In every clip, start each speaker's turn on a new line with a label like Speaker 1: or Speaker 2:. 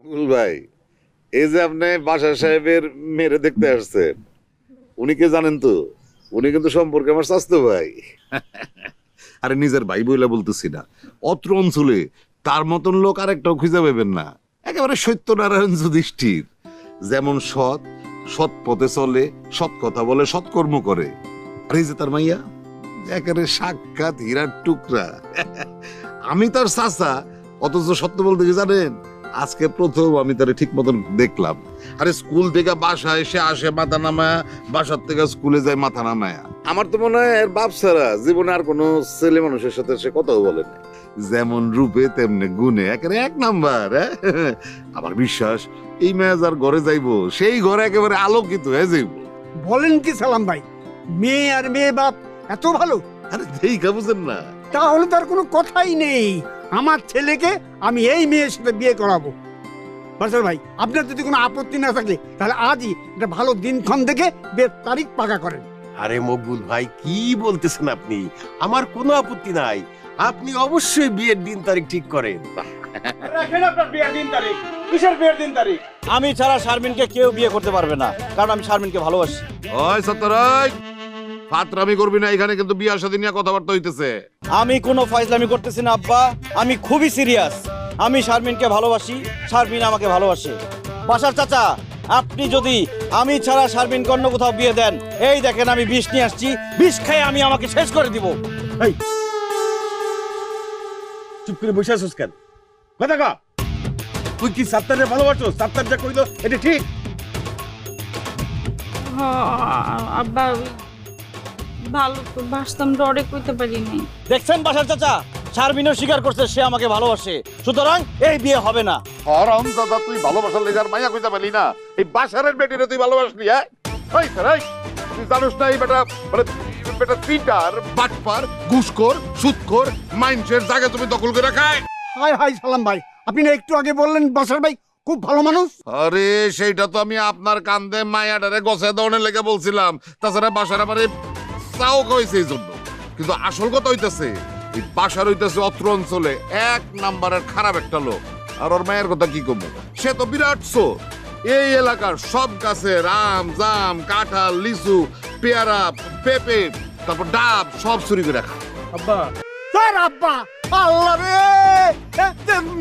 Speaker 1: বুল ভাই, এই যে আপনি বাসা সাহেবের মেরে দেখতে আসছেন, উনি কে জানেন তো? উনি কিন্তু সম্পর্কে আমার স্বাস্থ্য ভাই। আরে নিজের ভাই বইলা বলতেছি না, অত্র অঞ্চলে তার মতন লোক আরেকটাও খুঁজে পাবেন না। একেবারে সত্যনারায়ণ যুধিষ্ঠির, যেমন সৎ, সৎ পথে চলে, সৎ কথা বলে, সৎকর্ম করে। আর এই যে তার মাইয়া, একেবারে সাক্ষাৎ হীরার টুকরা। আমি তার চাচা, অথচ সত্য বলতে কি জানেন, আজকে প্রথম আমি তারে ঠিক মতন দেখলাম। আরে স্কুল থেকে বাসায় এসে আসে মাথা নামায়া, বাসার থেকে স্কুলে যায় মাথা নামায়া। আমার তো মনে হয় এর বাপ ছাড়া জীবনে আর কোনো ছেলে মানুষের সাথে সে কথাও বলে না। যেমন রূপে তেমনি গুণে একেবারে এক নাম্বার। আমার বিশ্বাস এই মেয়ে যার ঘরে যাইবো, সেই ঘরে একেবারে আলোকিত হয়ে যাইব।
Speaker 2: বলেন কি সালাম ভাই, মেয়ে আর মেয়ে বাপ এত ভালো?
Speaker 1: আরে দেখা বুঝেন না?
Speaker 2: তাহলে তার কোনো কথাই নেই। আমার ছেলেকে আমি এই মেয়ের সাথে বিয়ে করাবো। বাদশাহ ভাই, আপনার যদি কোনো আপত্তি না থাকে তাহলে আজই একটা ভালো দিনক্ষণ দেখে বিয়ের তারিখ পাকা করেন।
Speaker 3: আরে মকবুল ভাই, কি বলতেছেন আপনি? আমার কোনো আপত্তি নাই, আপনি অবশ্যই বিয়ের দিন তারিখ ঠিক করেন।
Speaker 4: রাখেন আপনার বিয়ের দিন তারিখ। কিসের বিয়ের দিন তারিখ? আমি ছাড়া শারমিনকে কেউ বিয়ে করতে পারবে না, কারণ আমি শারমিনকে ভালোবাসি।
Speaker 1: ওই সত্যরাই, ফাতরামি করবি না, এখানে কিন্তু বিয়ার সাথে নিয়ে কথাবার্তা হইতেছে।
Speaker 4: আমি কোনো ফাইজলামি করতেছি না আব্বা, আমি খুবই সিরিয়াস। আমি শারমিনকে ভালোবাসি, শারমিন আমাকে ভালোবাসে। বাসার চাচা, আপনি যদি আমি ছাড়া শারমিনকে অন্য কোথাও বিয়ে দেন, এই দেখেন আমি বিষ নিয়ে আসছি, বিষ খেয়ে আমি আমাকে শেষ করে দিব।
Speaker 3: এই, চুপ করে বসে আছিস কেন? কথা কা, তুই কি সাত্তারে ভালোবাসো? সাত্তার যা কইলো এটা ঠিক?
Speaker 5: আব্বা ভালো তো বাসতাম, ডরে কইতে পারি নাই।
Speaker 4: দেখছেন বাসার চাচা, শারমিনও স্বীকার করছে সে আমাকে ভালোবাসে, সুতরাং এই বিয়ে হবে না।
Speaker 1: হরম দাদা, তুই ভালোবাসার লেগার মাইয়া কইতে পারলি না, এই বাসারের বেটিরে তুই ভালোবাসলি? হ্যাঁ ওই স্যার, তুই জানোস না এই বেটা মানে বেটা চিটার, বাটপার, ঘুষখোর, সুদখোর, মাইন্ডসের জায়গা তুমি দখল করে রাখায়।
Speaker 2: হাই হাই সালাম ভাই, আপনি না একটু আগে বললেন বাদশাহ ভাই খুব ভালো মানুষ।
Speaker 1: আরে সেইটা তো আমি আপনার কান্দে মায়াটারে গছে দৌড়ে লেগে বলছিলাম, তাছাড়া বাসার আমার চাও কইছে এই জন্য। কিন্তু আসল কথা হইতেছে এই বাসার হইতেছে অত্র অঞ্চলে এক নাম্বারের খারাপ একটা লোক। আর ওর মায়ের কথা কি কমু, সে তো বিরাট চোর। এই এলাকার সব গাছে আম, জাম, কাঁঠাল, লিচু, পেয়ারা, পেঁপে, তারপর ডাব সব চুরি করে খায়।
Speaker 3: আব্বা,
Speaker 2: স্যার আব্বা, আল্লাহ রে,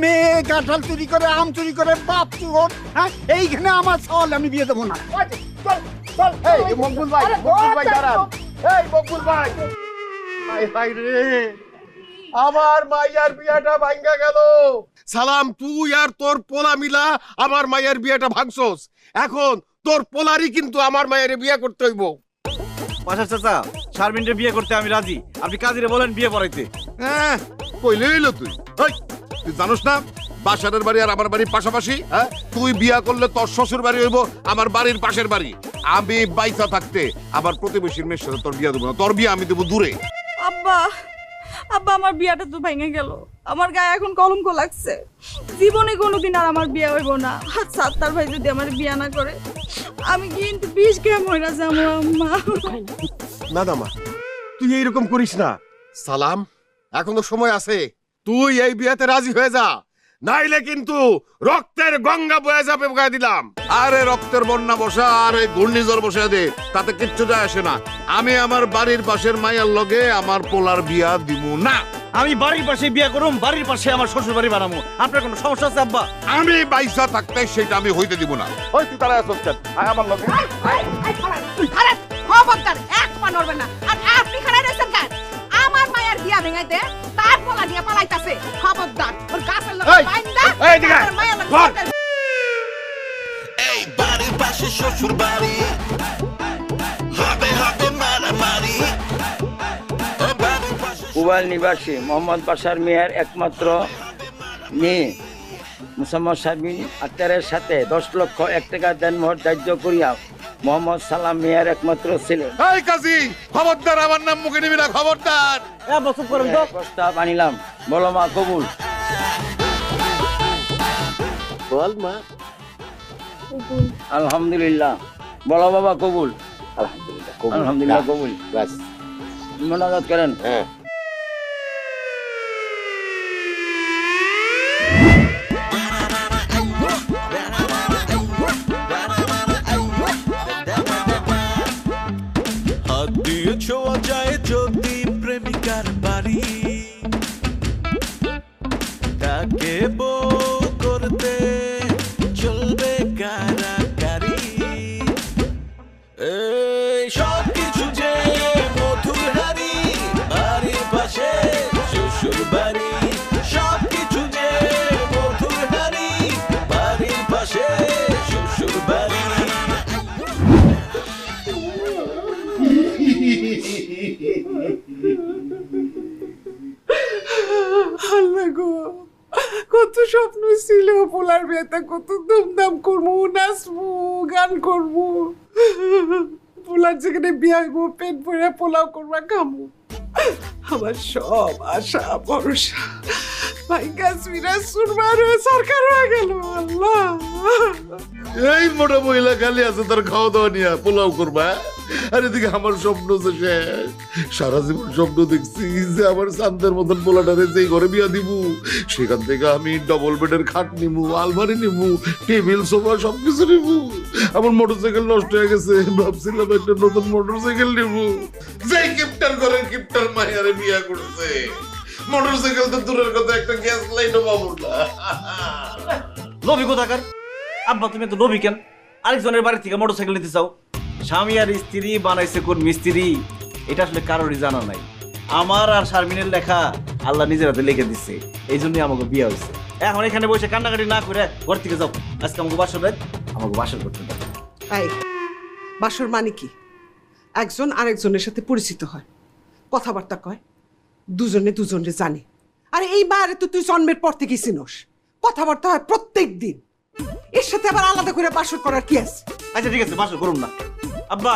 Speaker 2: মেয়ে কাঁঠাল চুরি করে, আম চুরি করে, বাপ চুর। হ্যাঁ, এইখানে আমার ছল, আমি বিয়ে দেবো না।
Speaker 3: এই মকবুল ভাই, মকবুল ভাই দাঁড়ান। এই মকবুল ভাই, হাই হাই রে, আমার মাইয়ার বিয়াটা ভাঙ্গা গেল। সালাম, তুই আর তোর পোলা মিলা আমার মায়ের বিয়েটা ভাঙছস। এখন তোর পোলারই কিন্তু আমার মায়ের বিয়ে করতে হইব।
Speaker 4: বাসার চাচা, শারমিনকে বিয়ে করতে আমি রাজি, আপনি কাজীরে বলেন বিয়ে পড়াইতে।
Speaker 1: হ্যাঁ কইলে হইলো তুই। ওই, তুই জানোস না বাসারের বাড়ি আর আমার বাড়ি পাশাপাশি? হ্যাঁ, তুই বিয়া করলে তোর শ্বশুর বাড়ি হইব আমার বাড়ির পাশের বাড়ি। আমি বাইসা থাকতে আমার প্রতিবেশীর মেয়ের সাথে তোর বিয়া দেবো না, তোর বিয়া আমি দেবো দূরে।
Speaker 5: আব্বা, আব্বা আমার বিয়াটা তো ভেঙে গেল, আমার গায়ে এখন কলঙ্ক লাগছে। জীবনে কোনোদিন আর আমার বিয়ে হইব না। আর সাত্তার ভাই যদি আমার বিয়া না করে, আমি কিন্তু বিষ খেয়ে মইরা যাবো আম্মা।
Speaker 3: না না মা, তুই এইরকম করিস না। সালাম, এখনো সময় আছে, তুই এই বিয়েতে রাজি হয়ে যা, নাইলে কিন্তু রক্তের গঙ্গা বয়ে যাবে বয়ে দিলাম।
Speaker 1: আরে রক্তের বন্যা বসা আর এই ঘূর্ণিঝড় বসে দে, তাতে কিচ্ছু যায় আসে না। আমি আমার বাড়ির পাশের মায়ের লগে আমার পোলার বিয়া দিব না।
Speaker 4: আমি বাড়ির পাশে বিয়ে করুম, বাড়ির পাশে আমার শ্বশুর বাড়ি বানাবো। আপনার কোনো সমস্যা আছে আব্বা?
Speaker 1: আমি বাইসা থাকতে সেটা আমি হইতে দিব না। ওই তুই তারা আসছ কেন? আয় আমার লগে।
Speaker 6: আরে খবরদার, এক পা নড়বে না। আর আপনি খাড়াই রয়েছেন কেন? আমার মায়ের বিয়া ভেঙাইতে তার পোলা নিয়ে পালাইতাছে। খবরদার, ওর গাছের লোক বাইন্দা
Speaker 3: এই দিকে
Speaker 6: আমার মায়ের লোক।
Speaker 7: এই বাড়ির পাশে শ্বশুর বাড়ি, হবে হবে মারামারি।
Speaker 8: কুবাল নিবাসী মোহাম্মদ বাশার মিয়ার একমাত্র মেয়ে মুসাম্মদ শারমিন আক্তারের সাথে 10 লক্ষ 1 টাকা দেনমোহর ধার্য করিয়া মোহাম্মদ সালাম মিয়ার একমাত্র ছেলে।
Speaker 1: এই কাজী, খবরদার আমার নাম মুখে নিবি না, খবরদার।
Speaker 8: প্রস্তাব আনিলাম, বলো মা কবুল?
Speaker 3: বল মা।
Speaker 8: আলহামদুলিল্লাহ। বলো বাবা কবুল? আলহামদুলিল্লাহ কবুল। আলহামদুলিল্লাহ কবুল। বাস মোনাজাত করেন।
Speaker 3: হ্যাঁ।
Speaker 7: তাকে বউ করতে চলবে কারাকারি এই সব কিছু যে মধুর হারি বাড়ির পাশে শ্বশুর বাড়ি সব কিছু যে মধুর হারি বাড়ির পাশে শ্বশুর বাড়ি
Speaker 6: আল্লাহ গো, কত স্বপ্ন ছিল পোলার বিয়েতে, কত ধুমধাম করবো, নাচবো, গান করবো। পোলার যেখানে বিয়ে হইব, পেট ভরে পোলাও করবা, খামো। আমার সব আশা ভরসা ভাইগা সুইরা সুরমার হয়ে সরকার হয়ে গেল। আল্লাহ,
Speaker 3: এই মোটা মহিলা খালি আছে তার খাওয়া দাওয়া নিয়ে পোলাও করবা, আর এদিকে আমার স্বপ্ন যে শেষ। সারা জীবন স্বপ্ন দেখছি যে আমার শান্তের মতন পোলাটারে যেই ঘরে বিয়া দিব, সেখান থেকে আমি ডবল বেডের খাট নিবো, আলমারি নিবো, টেবিল সোফা সবকিছু নিবো। আমার মোটরসাইকেল নষ্ট হয়ে গেছে, ভাবছিলাম একটা নতুন মোটরসাইকেল নিবো। যেই কিপটার ঘরের কিপটার মায়ারে বিয়া করছে, মোটরসাইকেল তো দূরের কথা, একটা গ্যাস লাইটও পাবো না।
Speaker 4: লোভী কোথাকার আব্বা, তুমি তো লোভী কেন? আরেকজনের বাড়ি থেকে মোটরসাইকেল নিতে চাও? স্বামী আর স্ত্রী বানাইছে কোন মিস্ত্রি, এটা আসলে কারোরই জানা নাই। আমার আর শারমিনের লেখা আল্লাহ নিজের হাতে লিখে দিচ্ছে, এই জন্যই আমাকে বিয়ে হয়েছে। এখন এখানে বসে কান্নাকাটি না করে ঘর থেকে যাও। আজকে আমাকে বাসর দেয়, আমাকে বাসর করতে দাও।
Speaker 6: এই বাসর মানে কি? একজন আরেকজনের সাথে পরিচিত হয়, কথাবার্তা কয়, দুজনে দুজনে জানে। আর এই মারে তো তুই জন্মের পর থেকেই চিনস, কথাবার্তা হয় প্রত্যেক দিন। এর সাথে আবার আলাদা করে বাসর করার কি আছে?
Speaker 4: আচ্ছা ঠিক আছে, বাসর করুন না। আব্বা,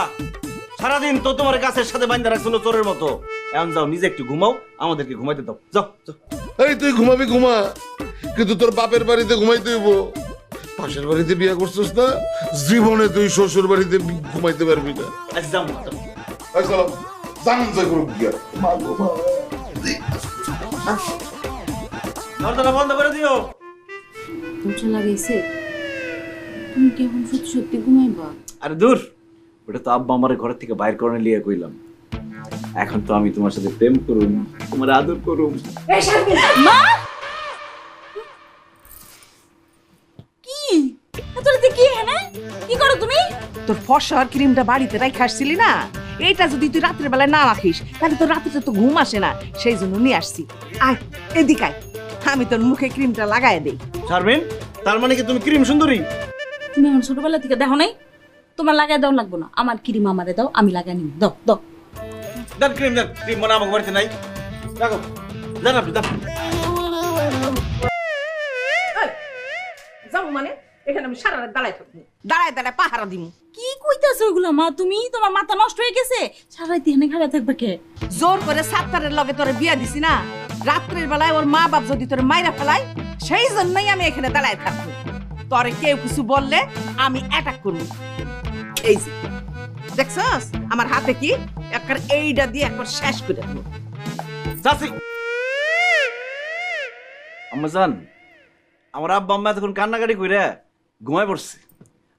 Speaker 4: সারাদিন তো তোমার গাছের সাথে বান্ধা রাখছিল চোরের মতো। এখন যাও, নিজে একটু ঘুমাও, আমাদেরকে ঘুমাইতে দাও। যাও যাও।
Speaker 3: এই তুই ঘুমাবি ঘুমা, কিন্তু তোর বাপের বাড়িতে ঘুমাইতে হইব। পাশের বাড়িতে বিয়া করছিস না, জীবনে তুই শ্বশুর বাড়িতে ঘুমাইতে পারবি না।
Speaker 4: আচ্ছা যাও।
Speaker 3: জানান যাই করুক গিয়া।
Speaker 4: দরজাটা বন্ধ করে দিও।
Speaker 9: দরজা লাগাইছে? তুমি কি এখন সত্যি সত্যি ঘুমাইবা?
Speaker 4: আরে দূর, ওটা তো আব্বা আমার ঘর থেকে বাইর করে নিয়ে কইলাম। এখন তো আমি তোমার সাথে প্রেম করুম, তোমার আদর করুম।
Speaker 5: মা কি এতরাতে কি হ্যাঁ? কি করো তুমি?
Speaker 6: তোর ফসার ক্রিমটা বাড়িতে রাখে আসছিলি না, এইটা যদি তুই রাত্রের বেলায় না রাখিস তাহলে তোর রাতে তো ঘুম আসে না, সেই জন্য নিয়ে আসছি। আয় এদিক আয়, আমি তোর মুখে ক্রিমটা লাগাই দেই।
Speaker 4: শারমিন, তার মানে কি তুমি ক্রিম সুন্দরী?
Speaker 9: তুমি এখন ছোটবেলা থেকে দেখো নাই? তোমার লাগাই দাও লাগবো না, আমার ক্রিম আমারে দাও, আমি লাগাই নিব। দাও দাও।
Speaker 4: দেন ক্রিম, দেন ক্রিম। মানে আমাকে বাড়িতে নাই, দেখো দেন আপনি দেন।
Speaker 6: যাবো মানে এখানে আমি সারা রাত দাঁড়ায় থাকবো, দাঁড়ায় দাঁড়ায় পাহারা দিমু।
Speaker 9: কি কইতাছো ওগুলা মা? তুমি তোমার মাথা নষ্ট হয়ে গেছে? সারা রাত এখানে খাড়া থাকবে কে?
Speaker 6: জোর করে সাত্তারের লগে তোরে বিয়া দিছি না, রাত্রের বেলায় ওর মা বাপ যদি তোরে মাইরা ফেলায়, সেই জন্যই আমি এখানে দাঁড়ায় থাকবো। তোরে কেউ কিছু বললে আমি অ্যাটাক করবো। এই যে দেখছস আমার হাতে কি, একবার এইটা দিয়ে একবার শেষ করে দেবো।
Speaker 4: চাচি, আম্মা জান, আমার আব্বা আম্মা তখন কান্নাকাটি কইরা ঘুমায় পড়ছে।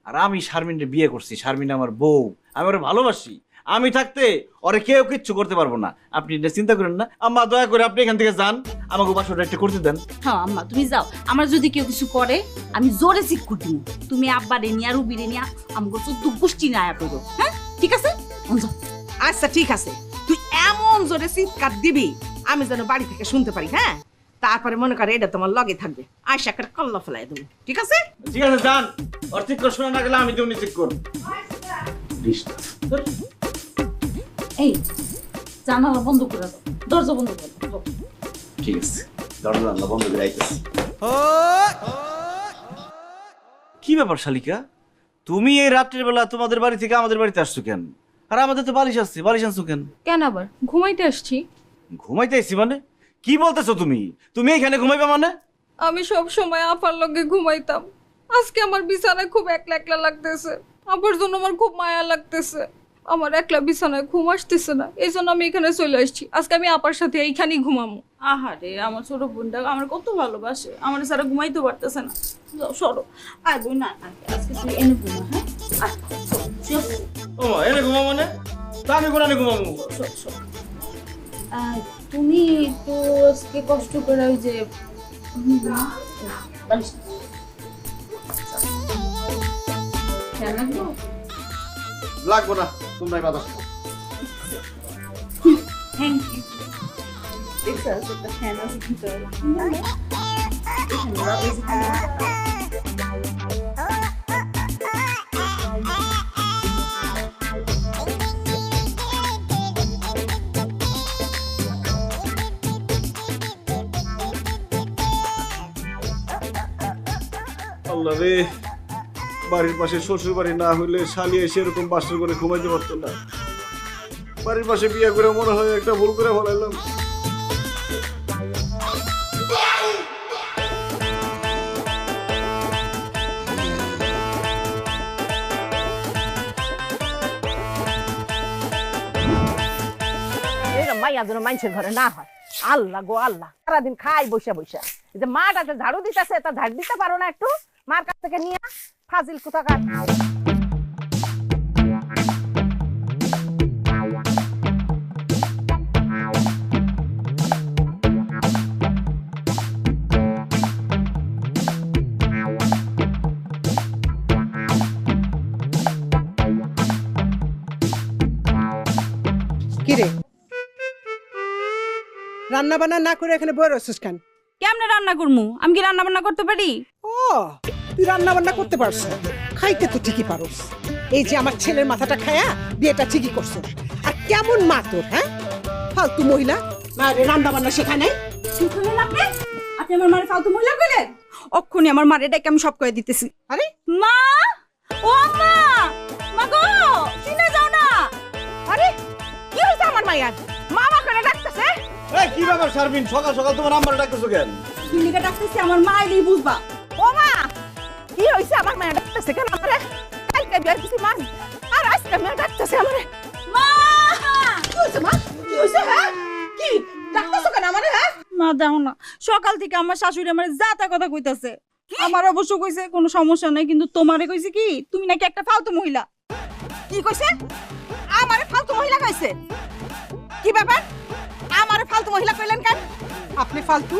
Speaker 4: আর আমি শারমিনকে বিয়ে করছি, শারমিন আমার বউ, আমি ওরে ভালোবাসি। আমি থাকতে ওরে কেউ কিচ্ছু করতে পারবো না। আপনি এটা চিন্তা করেন না আম্মা, দয়া করে আপনি এখান থেকে যান, আমাকে বাসরটা একটু করতে দেন।
Speaker 9: হ্যাঁ আম্মা তুমি যাও, আমার যদি কেউ কিছু করে আমি জোরে চিৎকার দিব। তুমি আব্বা রে নিয়া রুবি রে নিয়া আমাকে চোদ্দ গোষ্ঠী না আয়া করো। হ্যাঁ ঠিক আছে, যাও।
Speaker 6: আচ্ছা ঠিক আছে, তুই এমন জোরে চিৎকার দিবি আমি যেন বাড়ি থেকে শুনতে পারি। হ্যাঁ, তারপরে মনে করে এটা তোমার লগে থাকবে, আয়সা একটা কল্লা ফেলাই দেবো। ঠিক আছে
Speaker 4: ঠিক আছে, যান। ওর ঠিক করে শোনা না গেলে আমি তুমি ঠিক করব।
Speaker 9: এই জানালা বন্ধ করে দাও, দরজা বন্ধ করে দাও।
Speaker 4: ঠিক আছে, দরজা বন্ধ করে আইতেছি। কি ব্যাপার শালিকা, তুমি এই রাত্রির বেলা তোমাদের বাড়ি থেকে আমাদের বাড়িতে আসছো কেন? আর আমাদের তো বালিশ আসছে, বালিশ আনছো কেন?
Speaker 5: কেন আবার? ঘুমাইতে আসছি।
Speaker 4: ঘুমাইতে আসছি মানে? কি বলতেছো তুমি? তুমি এখানে ঘুমাইবে মানে?
Speaker 5: আমি সব সময় আপার লগে ঘুমাইতাম, আজকে আমার বিছানায় খুব একলা একলা লাগতেছে। আপার জন্য আমার খুব মায়া লাগতেছে, আমার একলা বিছানায় ঘুম আসতেছে না, এই জন্য আমি এখানে চলে আসছি। আজকে আমি আপার সাথে এইখানেই ঘুমামো। আহারে আমার ছোট বোনটা আমার কত ভালোবাসে, আমার সারা ঘুমাইতে পারতেছে না। যাও সরো, আয় বই না, আজকে তুই এনে ঘুমা। হ্যাঁ
Speaker 4: ও এনে ঘুমা মানে? তা আমি কোন ঘুমাবো?
Speaker 9: তুমি তো আজকে কষ্ট করে ওই যে
Speaker 3: লাগবো না, তোমরাই বাতাস খাও।
Speaker 9: থ্যাংক ইউ দেখছো একটা ফ্যান আছে ভিতরে
Speaker 4: আল্লাহ রে, বাড়ির পাশে শ্বশুর বাড়ি না হইলে শালি এসে এরকম বাসর করে ঘুমাইতে পারতো না। বাড়ির পাশে বিয়ে করে মনে হয় একটা ভুল করে ফেলাইলাম।
Speaker 10: মাইয়া যেন মানুষের ঘরে না হয়। আল্লাহ গো আল্লাহ, সারাদিন খাই বসে বসে। এই যে মাটাতে ঝাড়ু দিতেছে, তা ঝাড় দিতে পারো না একটু? মার কাছ থেকে নিয়ে ফাজিল কোথাকার।
Speaker 6: কিরে, রান্না বান্না না করে এখানে বই রয়েছিস কেন?
Speaker 5: কেমনে রান্না করমু? আমি কি রান্না বান্না করতে পারি?
Speaker 6: ও, তুই রান্না বান্না করতে পারছ, খাইতে তো ঠিকই পারস। এই যে আমার ছেলের মাথাটা খায়া বিয়েটা ঠিকই করছস। আর কেমন মা তোর, হ্যাঁ? ফালতু মহিলা, মায়ের রান্না বান্না শেখায় নাই।
Speaker 5: কি কইলেন আপনি? আপনি আমার মারে ফালতু মহিলা কইলেন? অক্ষুনি আমার মারে ডাকে আমি সব কয়ে দিতেছি।
Speaker 6: আরে
Speaker 5: মা, ও মা, মা গো, শুনে যাও না।
Speaker 10: আরে কি হয়েছে আমার মাইয়ার? মামা করে ডাকতেছে।
Speaker 4: এই কি ব্যাপার শারমিন, সকাল সকাল তোমার নাম্বার ডাকতেছো কেন?
Speaker 5: তুমি কে ডাকতেছি আমার মা এলেই বুঝবা।
Speaker 10: ও মা, কি হয়েছে আমার মাইয়া ডাকতেছে কেন আমারে? কালকে বিয়ার দিছি মা, আর আজকে মাইয়া ডাকতেছে আমারে।
Speaker 5: মা,
Speaker 10: কি হয়েছে মা? কি হয়েছে? হ্যাঁ, কি ডাকতেছো কেন আমারে? হ্যাঁ
Speaker 5: মা দেখো না, সকাল থেকে আমার শাশুড়ি আমার যা তা কথা কইতাছে। আমার অবশ্য কইছে কোনো সমস্যা নাই, কিন্তু তোমারে কইছে কি তুমি নাকি একটা ফালতু মহিলা।
Speaker 10: কি কইছে? আমারে ফালতু মহিলা কইছে? কি ব্যাপার? আমারে ফালতু মহিলা কইলেন কেন?
Speaker 6: আপনি ফালতু,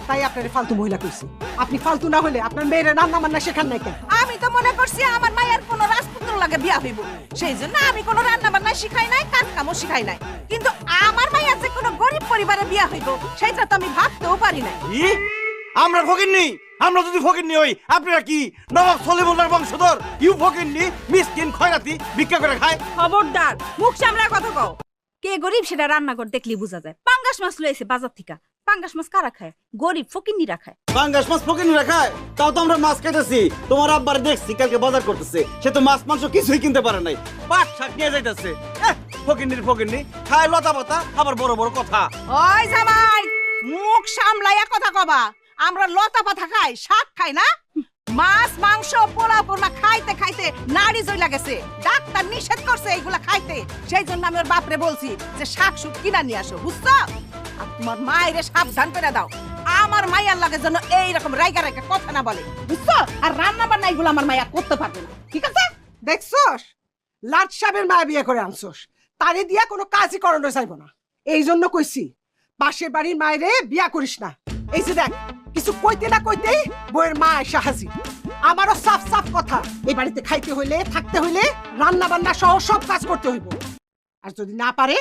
Speaker 6: তাই আপনারে ফালতু মহিলা কইছি। আপনি ফালতু না হলে আপনার মেয়ের রান্না বান্না শেখান নাই কেন?
Speaker 10: আমি তো মনে করছি আমার মায়ের কোনো রাজপুত্র লাগে বিয়া হইব, সেই জন্য আমি কোনো রান্না বান্না শিখাই নাই, কাজ কামও শিখাই নাই। কিন্তু আমার মায়ের যে কোনো গরিব পরিবারে বিয়া হইব সেটা তো আমি ভাবতেও পারি না।
Speaker 4: কি? আমরা ফকিন্নি? আমরা যদি ফকিন্নি হই, আপনারা কি নবাব সলিমুল্লাহর বংশধর? ইউ ফকিন্নি, মিসকিন খয়রাতি ভিক্ষা করে খায়।
Speaker 5: খবরদার, মুখ সামলায় কথা কও। কে গরিব সেটা রান্না করে দেখলি বোঝা যায়। পাঙ্গাস মাছ লইছে বাজার থেকে। পাঙ্গাস মাছ কারা খায়? গরিব ফকিন্নিরা খায়।
Speaker 4: পাঙ্গাস মাছ ফকিন্নিরা খায়? তাও তো আমরা মাছ খাইতেছি। তোমার আব্বার দেখছি কালকে বাজার করতেছে, সে তো মাছ মাংস কিছুই কিনতে পারে নাই, পাট শাক নিয়ে যাইতেছে। ফকিন্নি খায় লতা পাতা, আবার বড় বড় কথা।
Speaker 10: ওই জামাই, মুখ সামলাইয়া কথা কবা। আমরা লতা পাতা খাই, শাক খাই না? মাছ মাংস পোলা পোলা খাইতে খাইতে নাড়ি জইলা গেছে। ডাক্তার নিষেধ করছে এইগুলা খাইতে, সেই জন্য আমি ওর বাপরে বলছি যে শাক সুক কিনা নিয়ে আসো, বুঝছো? আর তোমার মায়েরে সাবধান করে দাও, আমার মায়ের লাগে যেন এইরকম রাইগা রাইগা কথা না বলে, বুঝছো? আর রান্না বান্না এগুলো আমার মায়া করতে পারবে না, ঠিক আছে?
Speaker 6: দেখছস, লাট সাহেবের মায়া বিয়ে করে আনছস, তারে দিয়া কোনো কাজই করানো যাইব না। এই জন্য কইছি পাশের বাড়ির মায়েরে বিয়া করিস না। এই যে দেখ, কিছু কইতে না কইতেই বউয়ের মা এসে হাজির। আমারও সাফ সাফ কথা, এই বাড়িতে খাইতে হইলে, থাকতে হইলে, রান্না বান্না সহ সব কাজ করতে হইব। আর যদি না পারে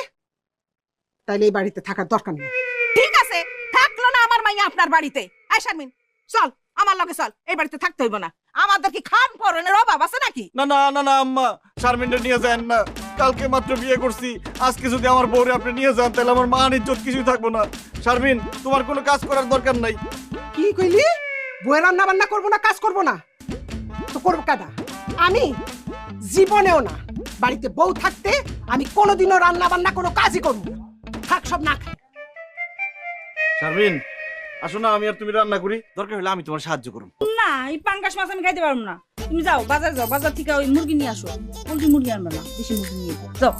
Speaker 6: তাহলে এই বাড়িতে থাকার দরকার নেই।
Speaker 10: ঠিক আছে, থাকলো না আমার মাইয়া আপনার বাড়িতে। আয় শারমিন, চল আমার লগে চল, এই বাড়িতে থাকতে হইব না। আমাদের কি খান পরনের অভাব আছে নাকি?
Speaker 4: না না না না আম্মা, শারমিনটা নিয়ে যান না। কালকে মাত্র বিয়ে করছি, আজকে যদি আমার বউরে আপনি নিয়ে যান তাহলে আমার মান ইজ্জত কিছুই থাকবো না। শারমিন, তোমার কোনো কাজ করার দরকার নাই।
Speaker 6: কি কইলি? বউয়ের রান্না বান্না করবো না, কাজ করবো না? তো করবো কাদা? আমি জীবনেও না। বাড়িতে বউ থাকতে আমি কোনোদিনও রান্না বান্না কোনো কাজই করবো না। থাক সব না খাই।
Speaker 4: শারমিন, আসো না, আমি আর তুমি রান্না করি, দরকার হলে আমি তোমার সাহায্য করব।
Speaker 5: না, এই পাঙ্গাস মাছ আমি খাইতে পারবো না। তুমি যাও, বাজার যাও, বাজার থেকে ওই মুরগি নিয়ে আসো। পোল্ট্রি মুরগি আনবে না, দেশি মুরগি নিয়ে যাও।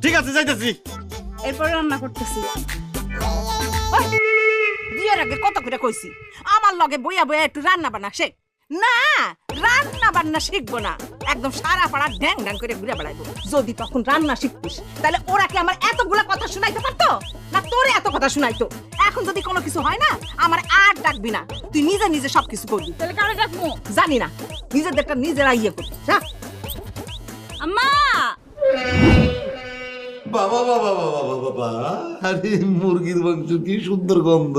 Speaker 4: ঠিক আছে, যাইতেছি।
Speaker 5: এরপরে রান্না করতেছি।
Speaker 10: বিয়ের আগে কত করে কইছি আমার লগে বইয়া বইয়া একটু রান্না বান্না শেখ। না, রান্না বান্না শিখবো না, একদম সারা পাড়া ড্যাং ড্যাং করে ঘুরে বেড়াইবো। যদি তখন রান্না শিখতিস তাহলে ওরা কি আমার এতগুলা কথা শুনাইতে পারতো, না তোরে এত কথা শুনাইতো? এখন যদি কোনো কিছু হয় না, আমার আর ডাকবি না, তুই নিজে নিজে সবকিছু করবি।
Speaker 9: তাহলে কারে ডাকবো?
Speaker 10: জানি না, নিজেদেরটা নিজেরা ইয়ে করবি। যা।
Speaker 9: আম্মা
Speaker 1: বাবা বাবা বাবা বাবা বাবা, আরে মুরগির মাংস কি সুন্দর গন্ধ,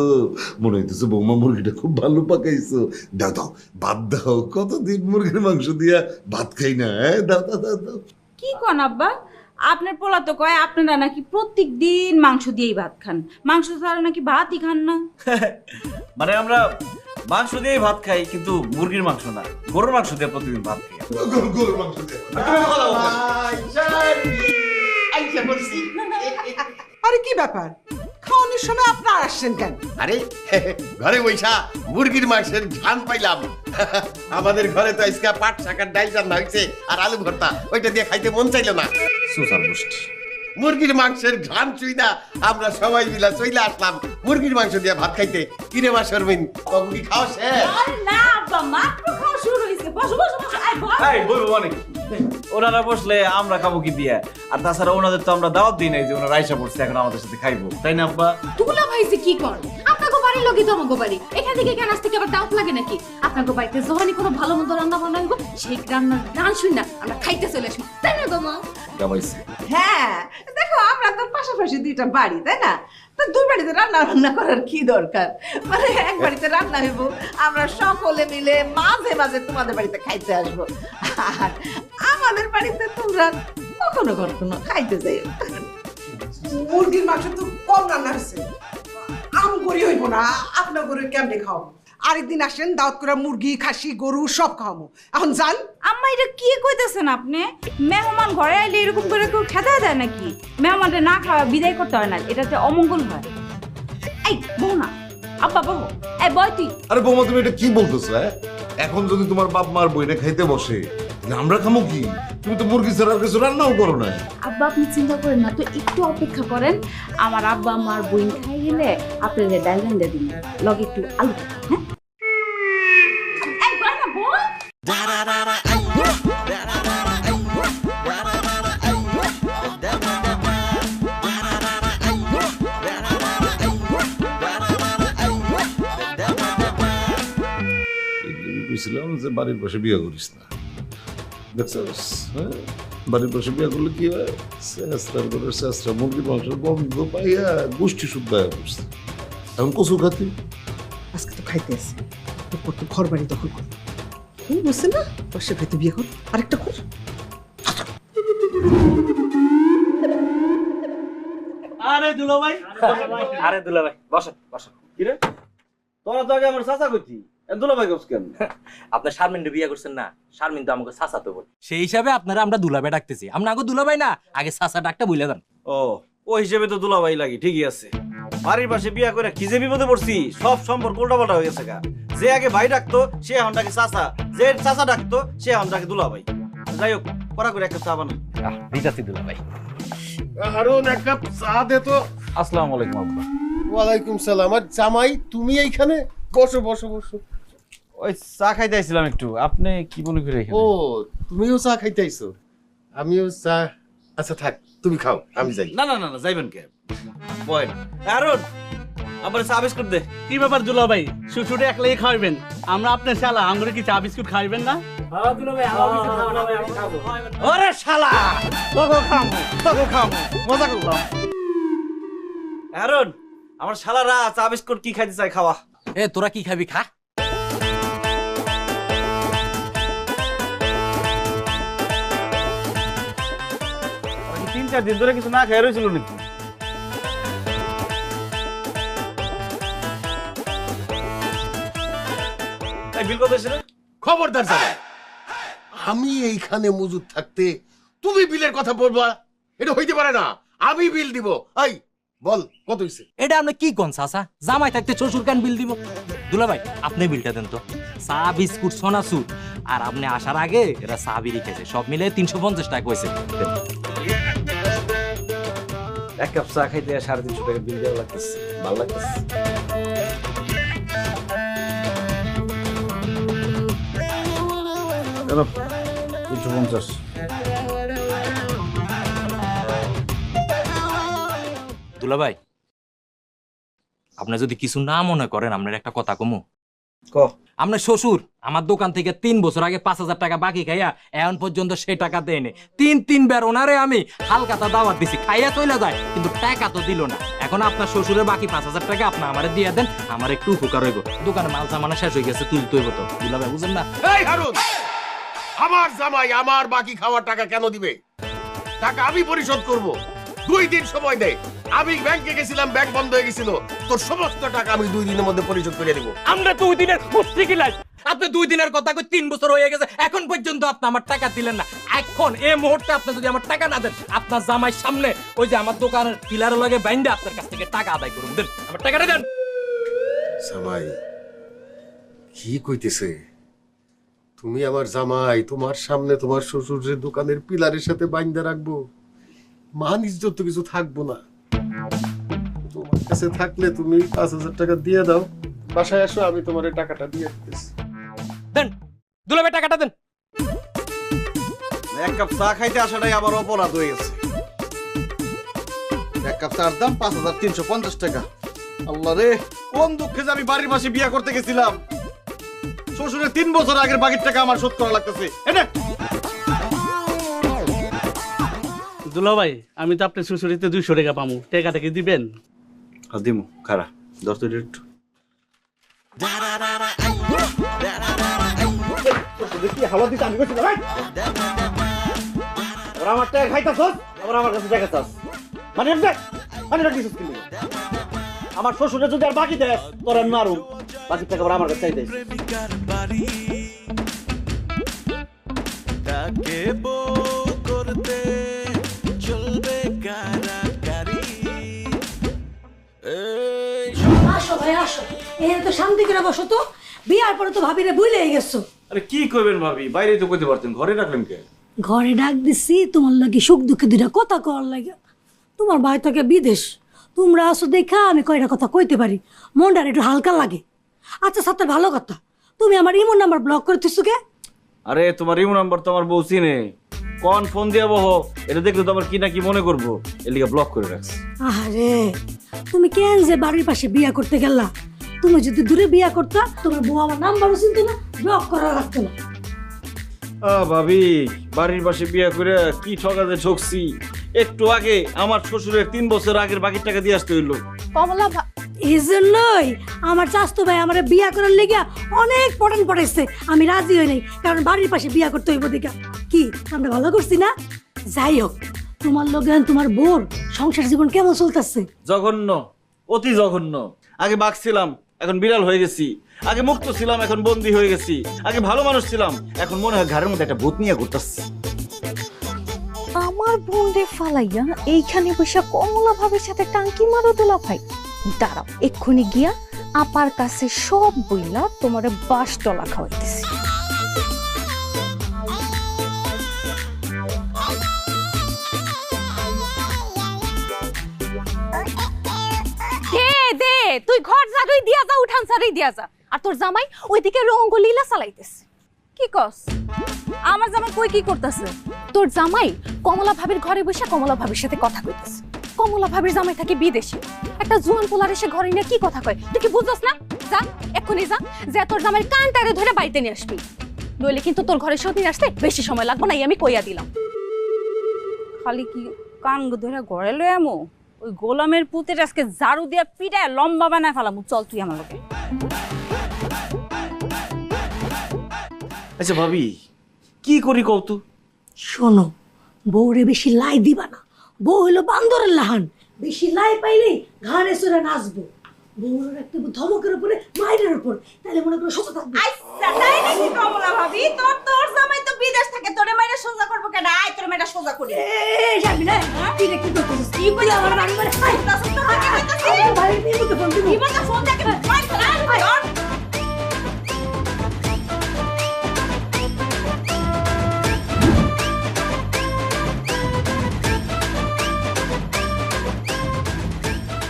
Speaker 1: মনে হইতেছে বৌমা মুরগিটা খুব ভালো পাকাইছো। দাও দাও ভাত দাও, কতদিন মুরগির মাংস দিয়া ভাত খাই না। দাও দাও দাও দাও।
Speaker 9: কি কোন আব্বা, আপনার পোলা তো কয় আপনারা নাকি প্রত্যেক দিন মাংস দিয়েই ভাত খান, মাংস ছাড়া নাকি ভাতই খান না।
Speaker 4: মানে আমরা মাংস দিয়েই ভাত খাই, কিন্তু মুরগির মাংস না, গরুর মাংস দিয়ে প্রতিদিন ভাত খাই।
Speaker 1: গরুর মাংস দিয়া
Speaker 6: আরে কি ব্যাপার, খাওয়ানোর সময় আপনারা আসছেন কেন?
Speaker 3: আরে ঘরে বৈশা মুরগির মাংসের ঘ্রাণ পাইলাম। আমাদের ঘরে তো আজকে পাট শাকের ডাল রান্না হয়েছে আর আলু ভর্তা, ওইটা দিয়ে খাইতে মন চাইলো না।
Speaker 4: সুসার মুষ্টি
Speaker 3: মুরগির মাংসের ঘ্রাণ চুই না, আমরা সবাই মিলে চইলা আসলাম মুরগির মাংস দিয়ে ভাত খাইতে। কিরে মা শর্মিন, কখন কি খাওয়া শেষ?
Speaker 9: আরে না আব্বা, মাত্র খাওয়া শুরু হয়েছে। বসো বসো বসো, আয় বস।
Speaker 4: এই বলবো অনেক, ওনারা বসলে আমরা খাবো কি দিয়া? আর তাছাড়া ওনাদের তো আমরা দাওয়াত দিই নাই যে ওনারা আইসা পড়ছে এখন আমাদের সাথে খাইবো, তাই না আব্বা?
Speaker 11: দুলা ভাই যে কি কর, আপনাকে বাড়ির লোকই তো আমাকে বাড়ি, এখান থেকে কেন আসতে আবার দাওয়াত লাগে নাকি? আপনাকে বাড়িতে যখনই কোনো ভালো মন্দ রান্না বান্না হইব, সেই রান্নার গান শুই না আমরা খাইতে চলে আসবো, তাই না গো মা?
Speaker 4: গাবাইছি।
Speaker 10: হ্যাঁ দেখো, আমরা তো পাশাপাশি দুইটা বাড়ি, তাই না? তো দুই বাড়িতে রান্না বান্না করার কি দরকার? মানে এক বাড়িতে রান্না হইব, আমরা সকলে মিলে মাঝে মাঝে তোমাদের বাড়িতে খাইতে আসবো, আর আমাদের বাড়িতে তোমরা কখনো কখনো খাইতে যাই।
Speaker 6: মুরগির মাংস তো কম রান্না হয়েছে, আম করি হইব না, আপনার গরু কেমনে খাওয়াবো? আরেকদিন আসেন, দাওয়াত করে মুরগি খাসি গরু সব খাওয়াবো। এখন যান।
Speaker 9: আম্মা এটা কি কইতেছেন আপনি? মেহমান ঘরে আইলে এরকম করে কেউ খেতে দেয় নাকি? মেহমানদের না খাওয়া বিদায় করতে হয় না, এটাতে অমঙ্গল হয়। এই বউ না, আব্বা বউ, এই বয় তুই।
Speaker 1: আরে বৌমা তুমি এটা কি বলতেছো? এখন যদি তোমার বাপ মার বইনে খাইতে বসে, আমরা খামো কি? তুমি তো মুরগি ছাড়া আর কিছু রান্নাও করো না।
Speaker 11: আব্বা আপনি চিন্তা করেন না তো, একটু অপেক্ষা করেন, আমার আব্বা আমার বইন খাই গেলে আপনাদের ডাল রান্না দিন, লগে একটু আলু, হ্যাঁ?
Speaker 9: এই বয় না বউ।
Speaker 1: বুঝছিলাম যে বাড়ির পাশে বিয়ে করিস না, দেখছিস? হ্যাঁ, বাড়ির পাশে বিয়ে করলে কি হয়? চেষ্টার করে চেষ্টা মুরগির মাংসের গন্ধ পাইয়া গোষ্ঠী শুদ্ধ হয়ে পড়ছে। এখন কচু খাতি
Speaker 6: আজকে তো খাইতে আসে, তোর তো ঘর বাড়ি দখল কর, বুঝছে না? পাশে খাইতে বিয়ে কর, আরেকটা কর।
Speaker 4: আরে দুলা ভাই, আরে দুলা ভাই, বসো বসো। কি রে, তোরা তো আগে আমার চাচা কইতি, দুলা ভাই কইছ কেন?
Speaker 12: আপনি শারমিনকে বিয়ে করছেন না, শারমিন তো আমাকে চাচা তো বলে, সেই হিসাবে আপনারা আমরা দুলাভাই ডাকতেছি। আমরা আগে দুলাভাই না, আগে চাচা ডাকটা বইলে দেন।
Speaker 4: ও, ওই হিসেবে তো দুলা ভাই লাগি, ঠিকই আছে। বাড়ির পাশে বিয়া করে কি যে বিপদে পড়ছি, সব সম্পর্ক উল্টাপাল্টা হয়ে গেছে গা। যে আগে ভাই ডাকতো সে এখন ডাকে চাচা, যে চাচা ডাকতো সে এখন ডাকে দুলা ভাই। যাই হোক, পড়া করে একটা চা বানাই।
Speaker 12: দিতাছি দুলাভাই।
Speaker 3: হারুন এক কাপ চা দে তো।
Speaker 4: আসসালামু আলাইকুম আব্বা।
Speaker 3: ওয়ালাইকুম সালাম। আর জামাই তুমি এইখানে? বসো বসো বসো।
Speaker 4: ওই চা খাইতে আইছিলাম একটু, আপনি কি মনে করে এখানে?
Speaker 3: ও, তুমিও চা খাইতে আইছো? আমিও চা। আচ্ছা থাক, তুমি খাও, আমি যাই।
Speaker 4: না না না না, যাইবেন কে? বয়েন আরুন, আমার চা বিস্কুট দে।
Speaker 13: কি ব্যাপার দুলা ভাই, শুটুটে একলাই খাইবেন? আমরা আপনার শালা, আমরা কি চা বিস্কুট খাইবেন না?
Speaker 4: ওরে শালা, তোকে খামো, তোকে খামো, মজা করলাম। আরুন, আমার শালারা চা বিস্কুট কি খাইতে চাই, খাওয়া।
Speaker 12: এ তোরা কি খাবি খা।
Speaker 4: 3-4 দিন ধরে কিছু না খেয়ে রয়েছিল নাকি? বিল কত এসে?
Speaker 3: খবরদার জামাই, আমি এইখানে মজুদ থাকতে তুমি বিলের কথা বলবা? এটা হইতে পারে না, আমি বিল দিব। এই বল কত হইছে?
Speaker 12: এটা আপনি কি কোন চাচা, জামাই থাকতে শ্বশুর কেন বিল দিব? দুলাভাই আপনি বিলটা দেন তো। চা বিস্কুট সোনাসুর, আর আপনি আসার আগে এরা চা বিড়ি খেয়েছে, সব মিলে 350 টাকা হয়েছে।
Speaker 4: এক কাপ চা খাইতে 350 টাকা বিল দেওয়া লাগতেছে, ভালো লাগতেছে। 350।
Speaker 12: দুলাভাই, আপনি যদি কিছু না মনে করেন, আপনার একটা কথা কমু। আপনার শ্বশুর আমার দোকান থেকে 3 বছর আগে 5000 টাকা বাকি খাইয়া এখন পর্যন্ত সেই টাকা দেয়নি। 3 বার ওনারে আমি হালকাতা দাওয়াত দিছি, খাইয়া চলে যায়, কিন্তু টাকা তো দিল না। এখন আপনার শ্বশুরের বাকি 5000 টাকা আপনি আমারে দিয়ে দেন, আমার একটু উপকার হইব। দোকানে মাল সামানা শেষ হয়ে গেছে, তুলতে হইব তো। দুলাভাই বুঝেন না?
Speaker 3: এই হারুন, আমার জামাই আমার বাকি খাওয়ার টাকা কেন দিবে? টাকা আমি পরিশোধ করব। 2 দিন সময় দে। আমি ব্যাংকে গেছিলাম, ব্যাংক বন্ধ হয়ে গেছিল। তোর সমস্ত টাকা আমি 2 দিনের মধ্যে পরিশোধ করে দেব।
Speaker 12: আমরা 2 দিনের কুস্তি কিলাই। আপনি 2 দিনের কথা কই 3 বছর হয়ে গেছে, এখন পর্যন্ত আপনি আমার টাকা দিলেন না। এখন এই মুহূর্তে আপনি যদি আমার টাকা না দেন, আপনার জামাই সামনে ওই যে আমার দোকানের পিলারের লগে বাইন্দা আপনার কাছ থেকে টাকা আদায় করুন। দেন আমার টাকাটা দেন।
Speaker 3: জামাই কি কইতেছে? তুমি আমার জামাই, তোমার সামনে তোমার শ্বশুরের দোকানের পিলারের সাথে বাইন্দা রাখবো? মান ইজ্জত তো কিছু থাকবো না। তোমার কাছে থাকলে তুমি 5000 টাকা দিয়ে দাও, বাসায় আসো, আমি তোমার এই টাকাটা দিয়ে দিতেছি।
Speaker 12: দেন দুলাভাই, টাকাটা দেন।
Speaker 4: এক কাপ চা খাইতে আসাটাই আমার অপরাধ হয়ে গেছে। এক কাপ চার দাম 5350 টাকা। আল্লাহ রে, কোন দুঃখে যে আমি বাড়ির পাশে বিয়ে করতে গেছিলাম। শ্বশুরের 3 বছর আগের বাকির টাকা আমার শোধ করা লাগতেছে।
Speaker 13: দুলাভাই, আমি তো আপনার শ্বশুরিতে 200 টাকা পামু, টাকাটা কি দিবেন?
Speaker 4: দিমু, খারা 10 তো একটু হাওয়া দিতে আমি করছি ভাই। ওরা আমার টাকা খাইতাছস, আবার আমার কাছে টাকা চাস। মানে দিছিস কি? আমার শ্বশুরে যদি আর বাকি দেয় তোর আমি মারু, বাকি টাকা আবার আমার কাছে চাইতে।
Speaker 7: তাকে বউ করতে চলবে কারাকারি।
Speaker 14: আসো ভাই আসো, এখানে তো শান্তি করে বসো তো। বিয়ার পরে তো ভাবিরে ভুলে গেছো।
Speaker 4: আরে কি কইবেন ভাবি, বাইরে তো কইতে পারতেন, ঘরে রাখলেন কে?
Speaker 14: ঘরে ডাক দিছি তোমার লাগি সুখ দুঃখে দুইটা কথা কওয়ার লাগে। তোমার ভাই থাকে বিদেশ, তোমরা আসো দেখা আমি কয়টা কথা কইতে পারি, মনটা একটু হালকা লাগে। আচ্ছা সাথে ভালো কথা, তুমি আমার ইমো নাম্বার ব্লক করে দিছো কে?
Speaker 4: আরে তোমার ইমো নাম্বার তো আমার বউ চিনে, কোন ফোন দিয়া বহ, এটা দেখলে তো আমার কি না কি মনে করবো, এর লিগে ব্লক করে রাখছি।
Speaker 14: আরে তুমি কেন যে বাড়ির পাশে বিয়া করতে গেলা? তুমি যদি দূরে বিয়া করতা, তোমার বউ আমার নাম্বারও চিনতো না, ব্লক করা লাগতো না।
Speaker 4: ভাবি, বাড়ির পাশে বিয়ে করে কি ঠকাতে ঠকছি। একটু আগে আমার শ্বশুরের 3 বছর আগের বাকি টাকা দিয়ে আসতে হইলো।
Speaker 14: কমলা এই জন্যই আমার চাস্তু ভাই আমার বিয়া করার লেগে অনেক পটান পড়াইছে। আমি রাজি হই নাই, কারণ বাড়ির পাশে বিয়া করতে হইব দেখা। কি আমরা ভালো করছি না? যাই হোক, তোমার লগে তোমার বোর সংসার জীবন কেমন চলতেছে?
Speaker 4: জঘন্য, অতি জঘন্য। আগে বাঘ ছিলাম, এখন বিড়াল হয়ে গেছি। আগে মুক্ত ছিলাম, এখন বন্দী হয়ে গেছি। আগে ভালো মানুষ ছিলাম, এখন মনে হয় ঘরের মধ্যে একটা ভূত নিয়ে ঘুরতাছি।
Speaker 15: আমার বোনরে ফালাইয়া এইখানে বসে কমলা ভাবের সাথে টাঙ্কি মারো দুলা ভাই। দাঁড়াও, এক্ষুনি গিয়া আপার কাছে সব বইলা তোমারে 22 টলা খাওয়াইতেছি। দে তুই ঘর ঝাড়ুই দিয়া যা, উঠান ঝাড়ুই দিয়া যা। আর তোর জামাই ওইদিকে রঙ্গলীলা চালাইতেছে। কি কস?
Speaker 5: আমার জামাই কই কি করতেছে?
Speaker 15: তোর জামাই কমলা ভাবির ঘরে বসে কমলা ভাবির সাথে কথা কইতেছে। কমলা ভাবির জামাই থাকে বিদেশে, একটা জুয়ান পোলার এসে ঘরে নিয়ে কি কথা কয় তুই কি বুঝছস না? যা এক্ষুনি যা, যে তোর জামাইয়ের কানটারে ধরে বাড়িতে নিয়ে আসবি, নইলে কিন্তু তোর ঘরে সতীন আসতে বেশি সময় লাগবে না, আমি কইয়া দিলাম।
Speaker 9: খালি কি কান ধরে ঘরে লয়ে আমো? ওই গোলামের পুতের আজকে ঝাড়ু দিয়া পিটায় লম্বা বানায় ফেলামু। চল তুই আমার লগে।
Speaker 4: আচ্ছা ভাবি, কি করি কৌতু?
Speaker 14: শোনো, বউরে বেশি লাই দিবা না। বউ হইলো বান্দরের লাহান, বেশি লাই পাইলেই ঘাড়ে চড়ে নাচবো। বউর একটা ধমকের উপরে মাইরের উপর, তাহলে মনে করো সোজা থাকবে।
Speaker 5: আচ্ছা তাই নাকি কমলা ভাবি? তোর জামাই তো বিদেশ থাকে, তোরে মাইরা সোজা করবো কেন? আয় তোরে মাইরা সোজা করি।
Speaker 14: এই যাবি না, তুই কি করছিস? কি বলি আমার বাড়ি মানে আই তাস তো হাতে কইতাছিস। ভাই নিমতে ফোন দিবি,
Speaker 5: নিমতে ফোন দেখে মাই ফেলা।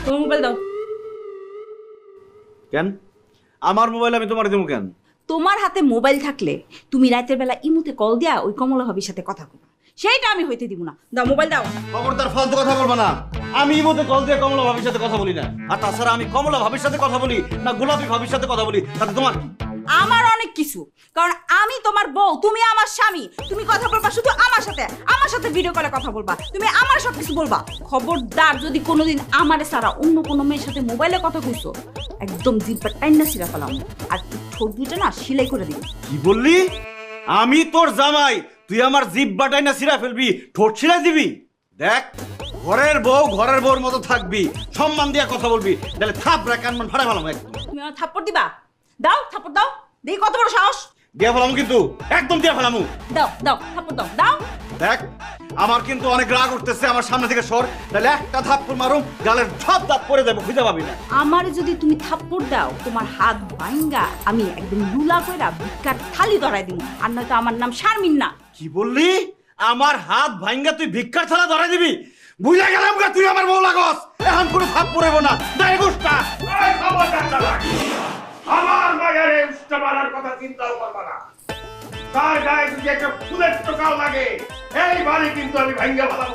Speaker 5: ধর
Speaker 9: মোবাইল দাও।
Speaker 4: কেন আমার মোবাইল আমি তোমার দেবো কেন?
Speaker 9: তোমার হাতে মোবাইল থাকলে তুমি রাতের বেলা ইমুতে কল দিয়া ওই কমলা ভাবির সাথে কথা বলবা, সেইটা আমি হইতে দিব না। দাও মোবাইল দাও।
Speaker 4: খবরদার ফালতু কথা বলবা না। আমি ইমোতে কল দিয়ে কমলা ভাবির সাথে কথা বলি না। আর তাছাড়া আমি কমলা ভাবির সাথে কথা বলি না গোলাপি ভাবির সাথে কথা বলি, তাতে তোমার কি?
Speaker 9: আমার অনেক কিছু, কারণ আমি তোমার বউ, তুমি আমার স্বামী। তুমি কথা বলবা শুধু আমার সাথে ভিডিও কলে কথা বলবা, তুমি আমার সব কিছু বলবা। খবরদার যদি কোনোদিন আমারে ছাড়া অন্য কোনো মেয়ের সাথে মোবাইলে কথা কইছো, একদম জিব্বা টাইনা ছিঁড়া ফেলাম, আর ঠোঁট দুইটা না সেলাই করে দিবি।
Speaker 4: কি বললি? আমি তোর জামাই, তুই আমার জিব্বা টাইনা ছিঁড়া ফেলবি, ঠোঁট ছিঁড়া দিবি? দেখ, ঘরের বউর মতো থাকবি, সম্মান দিয়া কথা বলবি, তাহলে থাপড়া কানমান ফাড়া ফেলাম।
Speaker 9: তুমি আমার থাপ্পড় দিবা? দাও থাপ্পড় দাও, দেখি কত বড় সাহস।
Speaker 4: দিয়া ফেলাম কিন্তু, একদম দিয়া ফেলামু।
Speaker 9: দাও দাও থাপ্পড় দাও, দাও।
Speaker 4: দেখ, আমার কিন্তু অনেক রাগ উঠতেছে, আমার সামনে থেকে সর, তাহলে একটা থাপ্পড় মারুম, গালের সব দাঁত পড়ে যাবে, খুঁজে পাবি না।
Speaker 9: আমারে যদি তুমি থাপ্পড় দাও, তোমার হাত ভাঙ্গা আমি একদম লুলা কইরা ভিক্ষার থালি ধরাই দিব, আর নয়তো আমার নাম শারমিন না।
Speaker 4: কি বললি? আমার হাত ভাঙ্গা তুই ভিক্ষার থালা ধরাই দিবি? বুঝা গেলাম গা, তুই আমার বউ লাগস। এখন কোনো থাপ্পড় হইব না। দাই গুষ্টা,
Speaker 3: এই খবরদার চালাক। আমার মায়ের উষ্টা মারার কথা চিন্তাও করবা না। তার গায়ে যদি একটা ফুলের টোকাও লাগে, এই বাড়ি কিন্তু আমি ভাঙ্গা ফেলাবো।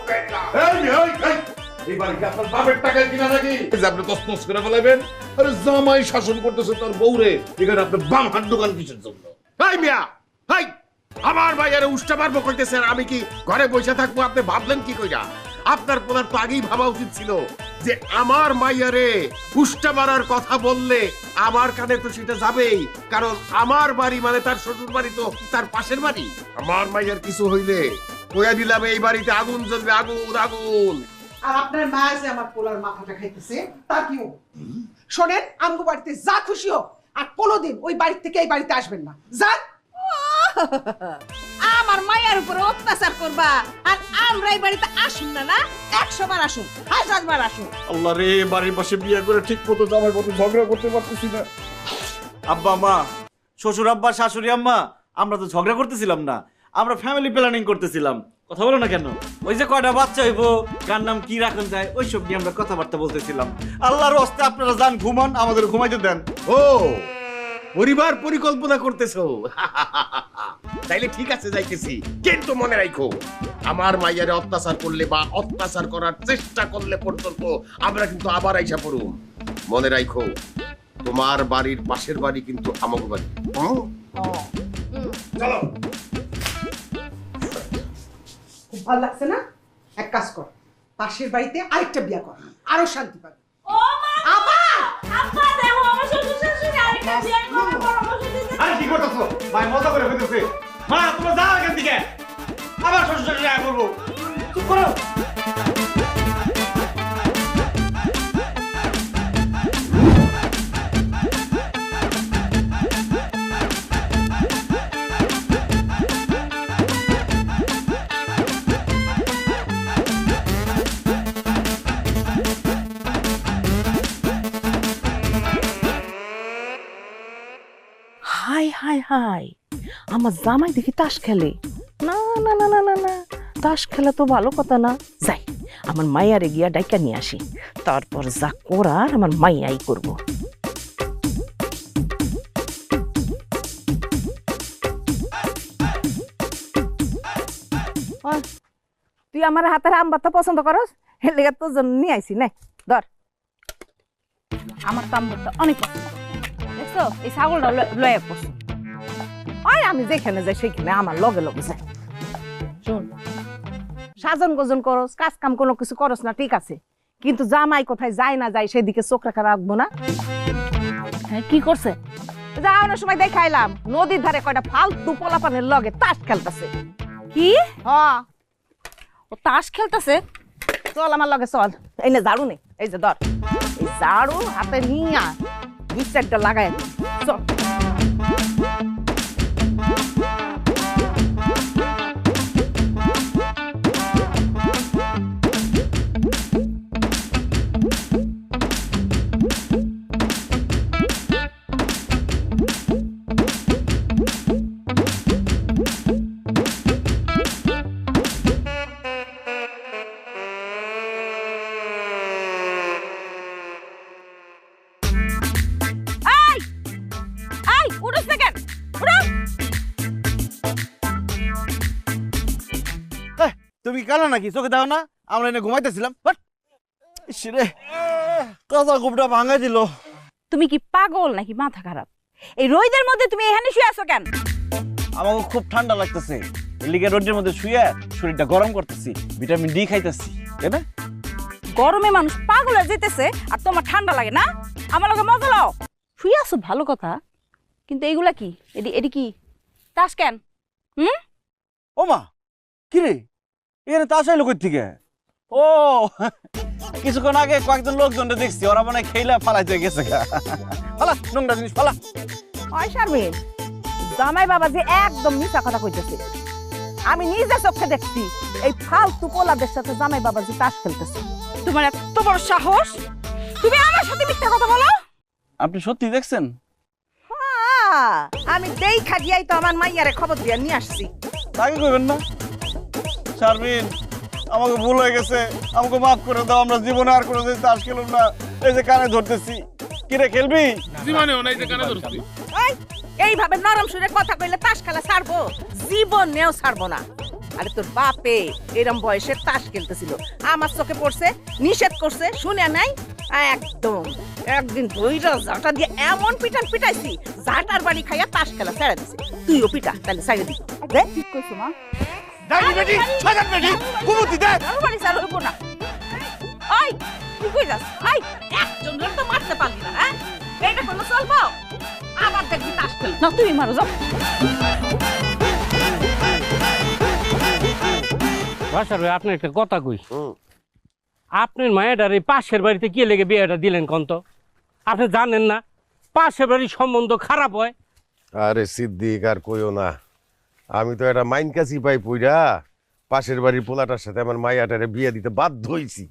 Speaker 3: এই বাড়ি কি আপনার বাপের টাকায় কিনা নাকি যে আপনি তসমস করে ফেলাবেন? আরে জামাই শাসন করতেছে তার বউরে, এখানে আপনার বাম হাত দোকান কিসের জন্য? এই মিয়া, এই আমার মায়ের উষ্টা মারবো কইতেছেন, আমি কি ঘরে বসে থাকবো? আপনি ভাবলেন কি কইরা? আপনার পোলার তো আগেই ভাবা উচিত ছিল যে আমার মাইয়ারে উষ্টা মারার কথা বললে আমার কানে তো সেটা যাবেই, কারণ আমার বাড়ি মানে তার শ্বশুর বাড়ি তো তার পাশের বাড়ি। আমার মাইয়ার কিছু হইলে কইয়া দিলাম এই বাড়িতে আগুন জ্বলবে, আগুন আগুন।
Speaker 6: আর আপনার মা যে আমার পোলার মাথাটা খাইতেছে তা কি? শোনেন, আমগো বাড়িতে যা খুশি হোক, আর কোনোদিন ওই বাড়ি থেকে এই বাড়িতে আসবেন না। যান।
Speaker 10: আমার মায়ের উপরে অত্যাচার করবা, আর আমরা এই বাড়িতে আসুন না? না, 100 বার আসুন, 1000 বার আসুন।
Speaker 3: আল্লাহ রে, বাড়ির পাশে বিয়ে করে ঠিক মতো জামাই মতো ঝগড়া করতে পারতেছি না।
Speaker 4: আব্বা মা, শ্বশুর আব্বা, শাশুড়ি আম্মা, আমরা তো ঝগড়া করতেছিলাম না, আমরা ফ্যামিলি প্ল্যানিং করতেছিলাম। কথা বলো না কেন? ওই যে কয়টা বাচ্চা হইবো, কার নাম কি রাখা যায়, ওইসব নিয়ে আমরা কথাবার্তা বলতেছিলাম। আল্লাহর হস্তে আপনারা যান, ঘুমান, আমাদের ঘুমাইতে দেন।
Speaker 3: ও, পরিবার পরিকল্পনা করতেছো? তাইলে ঠিক আছে, যাইতেছি, কিন্তু মনে রাখো, আমার মাইয়ারে অত্যাচার করলে বা অত্যাচার করার চেষ্টা করলে পর্যন্ত আমরা কিন্তু আবার আইসা পড়ুম। মনে রাখো, তোমার বাড়ির পাশের বাড়ি কিন্তু আমাকে বাড়ি। চলো।
Speaker 6: খুব ভালো লাগছে না? এক কাজ কর, পাশের বাড়িতে আরেকটা বিয়া কর, আরো শান্তি পাবে।
Speaker 9: ও মা, আবার আপা দেখো আমার শ্বশুর শাশুড়ি আরেকটা বিয়ে করে পরামর্শ দিতে।
Speaker 4: আরে কি করতেছো ভাই? মজা করে হইতেছে। মা, তোমরা যাও এখান থেকে, আবার শ্বশুর শাশুড়ি আয় করবো। চুপ করো।
Speaker 10: হাই হাই হাই, আমার জামাই দেখি তাস খেলে। না না না না না না, তাস খেলা তো ভালো কথা না। যাই, আমার মাইয়ারে গিয়া ডাইকা নিয়ে আসি, তারপর যা করার আমার মাইয়াই করব। তুই আমার হাতের আম ভাতটা পছন্দ করস, এর লেগে তোর জন্য নিয়ে আইছি। নাই ধর, আমার তো আম ভাতটা অনেক পছন্দ। দেখছো, এই ছাগলটা লয়ে পড়ছো। ওই আমি যেখানে যাই সেখানে আমার লগে লগে যাই। শোন, সাজন গোজন করস, কাজ কাম কোনো কিছু করস না, ঠিক আছে, কিন্তু জামাই কোথায় যায় না যায় সেদিকে চোখ রাখা রাখবো না। হ্যাঁ, কি করছে? যাওয়ানোর সময় দেখাইলাম নদীর ধারে কয়টা ফালতু পোলাপানের লগে তাস খেলতেছে। কি? হ্যাঁ, ও তাস খেলতেছে। চল আমার লগে চল। এই নে ঝাড়ু নে, এই যে ধর, এই ঝাড়ু হাতে নিয়া 2-4টা লাগাই চল।
Speaker 4: তুমি কানা নাকি চোখে দাও না আমরা এনে ঘুমাইতেছিলাম রে কাঁচা গুপটা ভাঙাই দিল।
Speaker 9: তুমি কি পাগল নাকি মাথা খারাপ? এই রোদের মধ্যে তুমি এখানে শুয়ে আছো কেন?
Speaker 4: আমাকে খুব ঠান্ডা লাগতেছে, লিগে রোদের মধ্যে শুয়ে শরীরটা গরম করতেছি, ভিটামিন ডি খাইতেছি, তাই না?
Speaker 9: গরমে মানুষ পাগল হয়ে যেতেছে আর তোমার ঠান্ডা লাগে না? আমার লগে মজা লাও। শুয়ে আছো ভালো কথা, কিন্তু এইগুলা কি? এডি কি তাস কেন?
Speaker 4: ও মা কি রে এখানে তাস আইলো কই থেকে? ও কিছুক্ষণ আগে কয়েকজন লোকজন দেখছি, ওরা মনে খেলা ফালাইতে গেছে। ফালা নোংরা জিনিস ফালা।
Speaker 10: ওই শারমিন, জামাই বাবা যে একদম মিছা কথা কইতেছে। আমি নিজে চোখে দেখছি এই ফালতু পোলাদের সাথে জামাই বাবা যে তাস খেলতেছে।
Speaker 9: তোমার এত বড় সাহস, তুমি আমার সাথে মিথ্যা কথা বলো?
Speaker 4: আপনি সত্যি দেখছেন?
Speaker 10: আমি দেখা গিয়াই তো আমার মাইয়ারে খবর দিয়ে নিয়ে আসছি।
Speaker 4: তাকে কইবেন না শারমিন, আমাকে ভুল হয়ে গেছে, আমাকে মাফ করে দাও, আমরা জীবনে আর কোনোদিন তাস খেলব না। এই যে কানে ধরতেছি, কিরে খেলবি?
Speaker 16: জীবনেও নাই যে কানে ধরছি।
Speaker 10: এইভাবে নরম সুরে কথা কইলে তাস খেলা ছাড়বো? জীবনেও ছাড়বো না। আরে তোর বাপে এরম বয়সে তাস খেলতেছিল, আমার চোখে পড়ছে, নিষেধ করছে, শুনে নাই। একদম একদিন ধইরা জাটা দিয়ে এমন পিটান পিটাইছি, জাটার বাড়ি খাইয়া তাস খেলা ছেড়ে দিছে। তুইও পিটা, তাহলে ছেড়ে দিবি।
Speaker 9: ঠিক কইছো মা।
Speaker 3: দাই বেটি, ছাগাত বেটি, কুমুতি দে।
Speaker 9: আর বাড়ি চালু হইবো না। ওই তুই কই যাস? ওই
Speaker 10: একজন তো মারতে পারলি না, হ্যাঁ? এইটা কোনো চলবো? আবার দেখবি তাস খেল।
Speaker 9: না তুমি মারো, যাও।
Speaker 13: বাসার ভাই আপনার একটা কথা কই, আপনার মায়ের এই পাশের বাড়িতে কি লেগে বিয়েটা দিলেন কোন তো? আপনি জানেন না পাশের বাড়ির সম্বন্ধ খারাপ হয়?
Speaker 3: আরে সিদ্দিক আর কইও না, আমি তো একটা মাইন কাছি পাই পুইরা পাশের বাড়ির পোলাটার সাথে আমার মাইয়াটারে বিয়ে দিতে বাধ্য হইছি।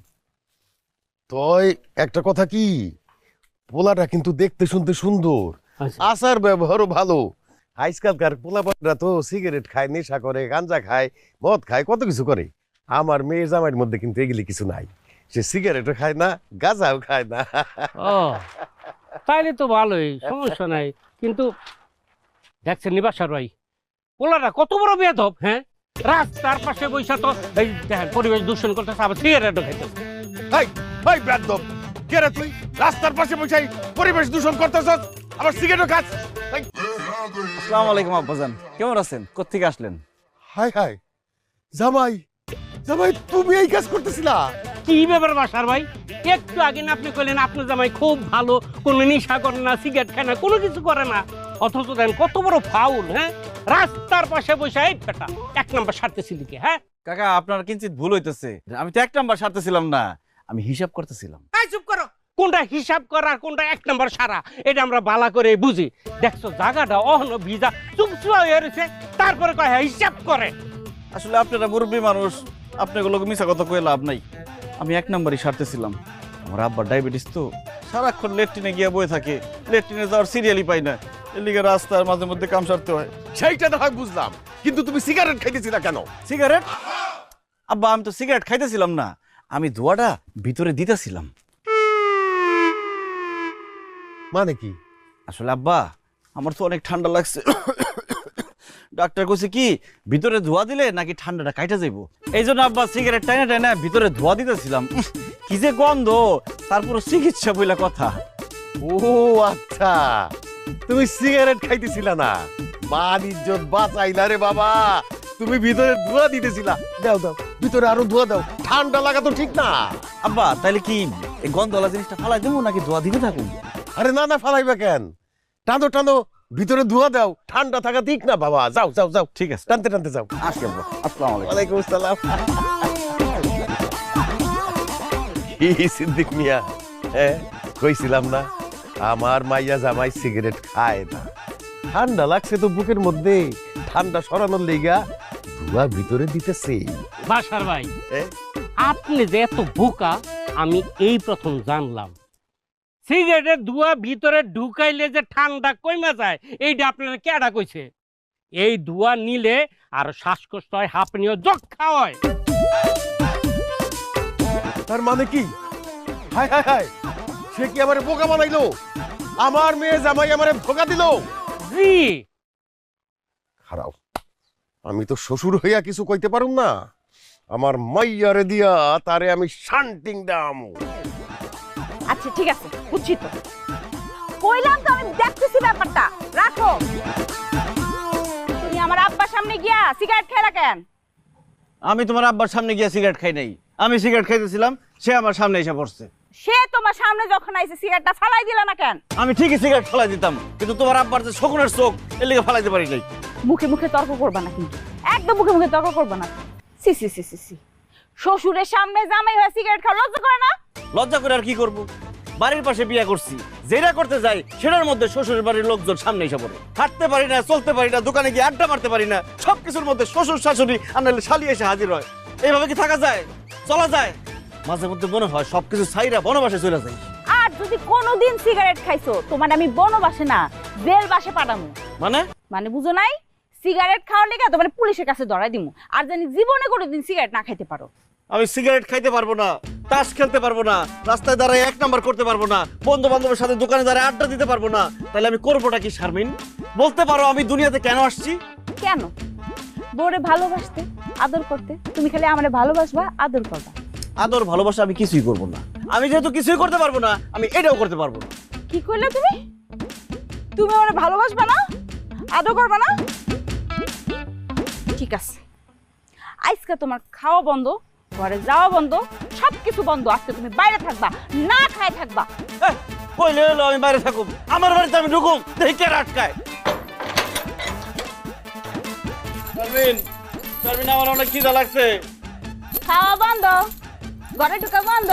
Speaker 3: তই একটা কথা কি, পোলাটা কিন্তু দেখতে শুনতে সুন্দর, আচার ব্যবহারও ভালো। আজকালকার পোলাপানরা তো সিগারেট খায়, নেশা করে, গাঞ্জা খায়, মদ খায়, কত কিছু করে। আমার মেয়ের জামাইয়ের মধ্যে কিন্তু এগুলি কিছু নাই। সে সিগারেটও খায় না, গাঁজাও খায় না।
Speaker 13: ও তাইলে তো ভালোই, সমস্যা নাই। কিন্তু দেখছেন নিবাসার ভাই, পোলাটা কত বড় বেয়াদব। হ্যাঁ, রাস্তার পাশে বৈশা তো এই দেখেন পরিবেশ দূষণ করতেছে, আবার সিগারেটও খাইতেছে।
Speaker 3: এই বেয়াদব, কে রে তুই? রাস্তার পাশে বসে পরিবেশ দূষণ করতেছস, আবার সিগারেটও খাস।
Speaker 4: আসসালামু আলাইকুম আব্বাজান, কেমন আছেন? কোত্থেকে আসলেন?
Speaker 3: হাই হাই জামাই, জামাই তুমি এই কাজ করতেছিলা?
Speaker 13: কি ব্যাপার বাসার ভাই? একটু আগে না আপনি কইলেন আপনার জামাই খুব ভালো, কোনো নেশা করে না, সিগারেট খায় না, কোনো কিছু করে না, অথচ দেন কত বড় ফাউল। হ্যাঁ, রাস্তার পাশে বসে এই পেটা এক নাম্বার সারতেছিলি কি? হ্যাঁ
Speaker 4: কাকা, আপনার কিঞ্চিত ভুল হইতেছে, আমি তো এক নাম্বার সারতেছিলাম না, আমি হিসাব করতেছিলাম।
Speaker 13: চুপ করো, কোনটা হিসাব করা আর কোনটা এক নাম্বার সারা এটা আমরা বালা করে বুঝি। দেখছো জায়গাটা অহন ভিজা চুপচুয়া হয়ে রয়েছে, তারপরে কয় হিসাব করে।
Speaker 4: আসলে আপনারা মুরব্বী মানুষ, আপনাগুলোকে মিছা কথা কয়ে লাভ নাই। আমি এক নাম্বারই সারতেছিলাম। আমার আব্বার ডায়াবেটিস তো, সারাক্ষণ লেট্রিনে গিয়ে বয়ে থাকে, লেট্রিনে যাওয়ার সিরিয়ালই পাই না, এর লিগে রাস্তার মাঝে মধ্যে কাম সারতে হয়।
Speaker 3: সেইটা তো হয় বুঝলাম, কিন্তু তুমি সিগারেট খাইতেছিলা কেন?
Speaker 4: সিগারেট? আব্বা আমি তো সিগারেট খাইতেছিলাম না, আমি ধোঁয়াটা ভিতরে দিতেছিলাম।
Speaker 3: মানে কি?
Speaker 4: আসলে আব্বা আমার তো অনেক ঠান্ডা লাগছে, ডাক্তার কইছে কি ভিতরে ধোঁয়া দিলে নাকি ঠান্ডাটা কাইটা যাইব, এই জন্য আব্বা সিগারেট টাইনা টাইনা ভিতরে ধোঁয়া দিতেছিলাম। কি যে গন্ধ, তারপর চিকিৎসা বইলা কথা।
Speaker 3: ও আচ্ছা, তুমি সিগারেট খাইতেছিলা না, মান ইজ্জত বাঁচাইলা রে বাবা, তুমি ভিতরে ধোঁয়া দিতেছিলা। দাও দাও, ভিতরে আরো ধোঁয়া দাও, ঠান্ডা লাগা তো ঠিক না।
Speaker 4: আব্বা তাইলে কি এই গন্ধওয়ালা জিনিসটা ফালাই দেবো নাকি ধোঁয়া দিতে থাকুন?
Speaker 3: আরে না না, ফালাইবা কেন? টানো টানো, ভিতরে ধোঁয়া দাও, ঠান্ডা থাকা ঠিক না বাবা। যাও যাও যাও,
Speaker 4: ঠিক আছে,
Speaker 3: টানতে টানতে যাও।
Speaker 4: আসি আব্বা, আসসালামু আলাইকুম।
Speaker 3: ওয়ালাইকুম আসসালাম। কি সিদ্দিক মিয়া, হ্যাঁ কইছিলাম না আমার মাইয়া জামাই সিগারেট খায় না। ঠান্ডা লাগছে তো বুকের মধ্যে, ঠান্ডা সরানোর লেগা ধোঁয়া ভিতরে দিতেছে।
Speaker 13: বাসার ভাই আপনি যে এত বোকা আমি এই প্রথম জানলাম। সিগারেটের ধোঁয়া ভিতরে ঢুকাইলে যে ঠান্ডা কমে যায় এইটা আপনারা কেডা কইছে? এই ধোঁয়া নিলে আর শ্বাসকষ্ট হয়, হাঁপানিও, যক্ষা হয়।
Speaker 3: তার মানে কি? হাই হাই হাই, সে কি আমারে বোকা বানাইলো? আমার মেয়ে জামাই আমারে ধোঁকা দিল।
Speaker 13: জি
Speaker 3: খারাপ, আমি তো শ্বশুর হইয়া কিছু কইতে পারুম না, আমার মাইয়ারে দিয়া তারে আমি শান্টিং দাম।
Speaker 10: আচ্ছা ঠিক আছে, বুঝছি তো। কইলাম তো আমি দেখতেছি ব্যাপারটা, রাখো। তুমি আমার আব্বার সামনে গিয়া সিগারেট খেলা কেন?
Speaker 4: আমি তোমার আব্বার সামনে গিয়ে সিগারেট খাই নাই, আমি সিগারেট খাইতেছিলাম, সে আমার সামনে এসে পড়ছে।
Speaker 10: সে তোমার সামনে যখন আইছে সিগারেটটা ফালাই দিল না কেন?
Speaker 4: আমি ঠিকই সিগারেট ফালাই দিতাম, কিন্তু তোমার আব্বার যে শকুনের চোখ, এর লিগে ফালাইতে পারি নাই।
Speaker 10: মুখে মুখে তর্ক করবা না কিন্তু, একদম মুখে মুখে তর্ক করবা না। সি সি সি সি সি, শ্বশুরের সামনে জামাই হয়ে সিগারেট খাওয়া লজ্জা করে না?
Speaker 4: লজ্জা করে আর কি করব? বাড়ির পাশে বিয়ে করছি, যেটা করতে যাই সেটার মধ্যে শ্বশুরের বাড়ির লোকজন সামনে এসে পড়ে। হাঁটতে পারি না, চলতে পারি না, দোকানে গিয়ে আড্ডা মারতে পারি না, সবকিছুর মধ্যে শ্বশুর শাশুড়ি আর নাহলে শালি এসে হাজির হয়। এইভাবে কি থাকা যায়? চলা যায়? মাঝে মধ্যে মনে হয় সবকিছু ছাইরা বনবাসে চলে যাই।
Speaker 10: আর যদি কোনোদিন সিগারেট খাইছো তোমার আমি বনবাসে না জেল বাসে পাঠামু।
Speaker 4: মানে?
Speaker 10: মানে বুঝো নাই? সিগারেট খাওয়ার লেগে তোমার পুলিশের কাছে ধরাই দিমু, আর জানি জীবনে কোনোদিন সিগারেট না খাইতে পারো।
Speaker 4: আমি সিগারেট খাইতে পারবো না, তাস খেলতে পারবো না, রাস্তায় দাঁড়ায় 1 নাম্বার করতে পারবো না, বন্ধু বান্ধবের সাথে দোকানে দাঁড়ায় আড্ডা দিতে পারবো না, তাহলে আমি করবোটা কি শারমিন? বলতে পারো আমি দুনিয়াতে কেন আসছি?
Speaker 10: কেন? বউরে ভালোবাসতে, আদর করতে। তুমি খালি আমারে ভালোবাসবা, আদর করবা।
Speaker 4: আদর ভালোবাসা আমি কিছুই করবো না। আমি যেহেতু কিছুই করতে পারবো না, আমি এটাও করতে পারবো না।
Speaker 10: কি কইলে তুমি? তুমি আমারে ভালোবাসবা না, আদর করবা না? ঠিক আছে, আজকে তোমার খাওয়া বন্ধ, ঘরে যাওয়া বন্ধ, সবকিছু বন্ধ। আজকে তুমি বাইরে থাকবা, না খায় থাকবা।
Speaker 4: কইলে হলো আমি বাইরে থাকুম, আমার বাড়িতে আমি ঢুকুম, দেখি কে আটকায়। শারমিন, শারমিন, আমার অনেক খিদা লাগছে।
Speaker 10: খাওয়া বন্ধ, ঘরে ঢুকা বন্ধ।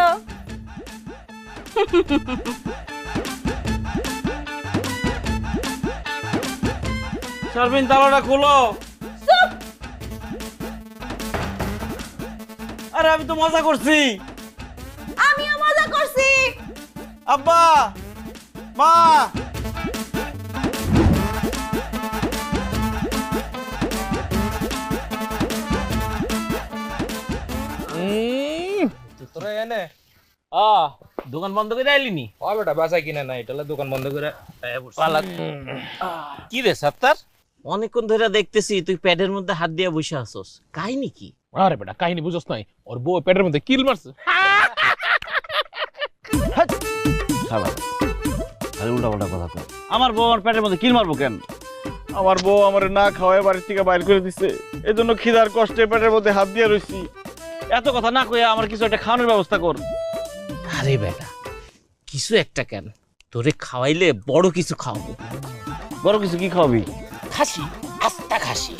Speaker 4: শারমিন, তালাটা খুলো। আরে আমি তো মজা করছি।
Speaker 10: আমিও মজা করছি।
Speaker 4: আব্বা, মা,
Speaker 12: তোরা এনে দোকান বন্ধ করে আইলিনি? ও বেটা বাসায় কিনে না, এটা দোকান বন্ধ করে কি রে সাত্তার?
Speaker 13: অনেকক্ষণ ধরে দেখতেছি তুই প্যাডের মধ্যে হাত দিয়ে বসে আছস, কাহিনী কি?
Speaker 16: আরে বেটা কাহিনী বুঝছ নাই, ওর বউ পেটের মধ্যে কিল মারছে।
Speaker 4: উল্টা কথা কয়। আমার বউ আমার পেটের মধ্যে কিল মারবো কেন? আমার বউ আমার না খাওয়ায় বাড়ির থেকে বাইর করে দিছে, এই জন্য খিদার কষ্টে পেটের মধ্যে হাত দিয়ে রইছি। এত কথা না কয়ে আমার কিছু একটা খাওয়ানোর ব্যবস্থা কর।
Speaker 13: আরে বেটা কিছু একটা কেন, তোরে খাওয়াইলে বড় কিছু খাওয়াবো।
Speaker 4: বড় কিছু কি খাওয়াবি?
Speaker 13: খাসি, আস্তা খাসি।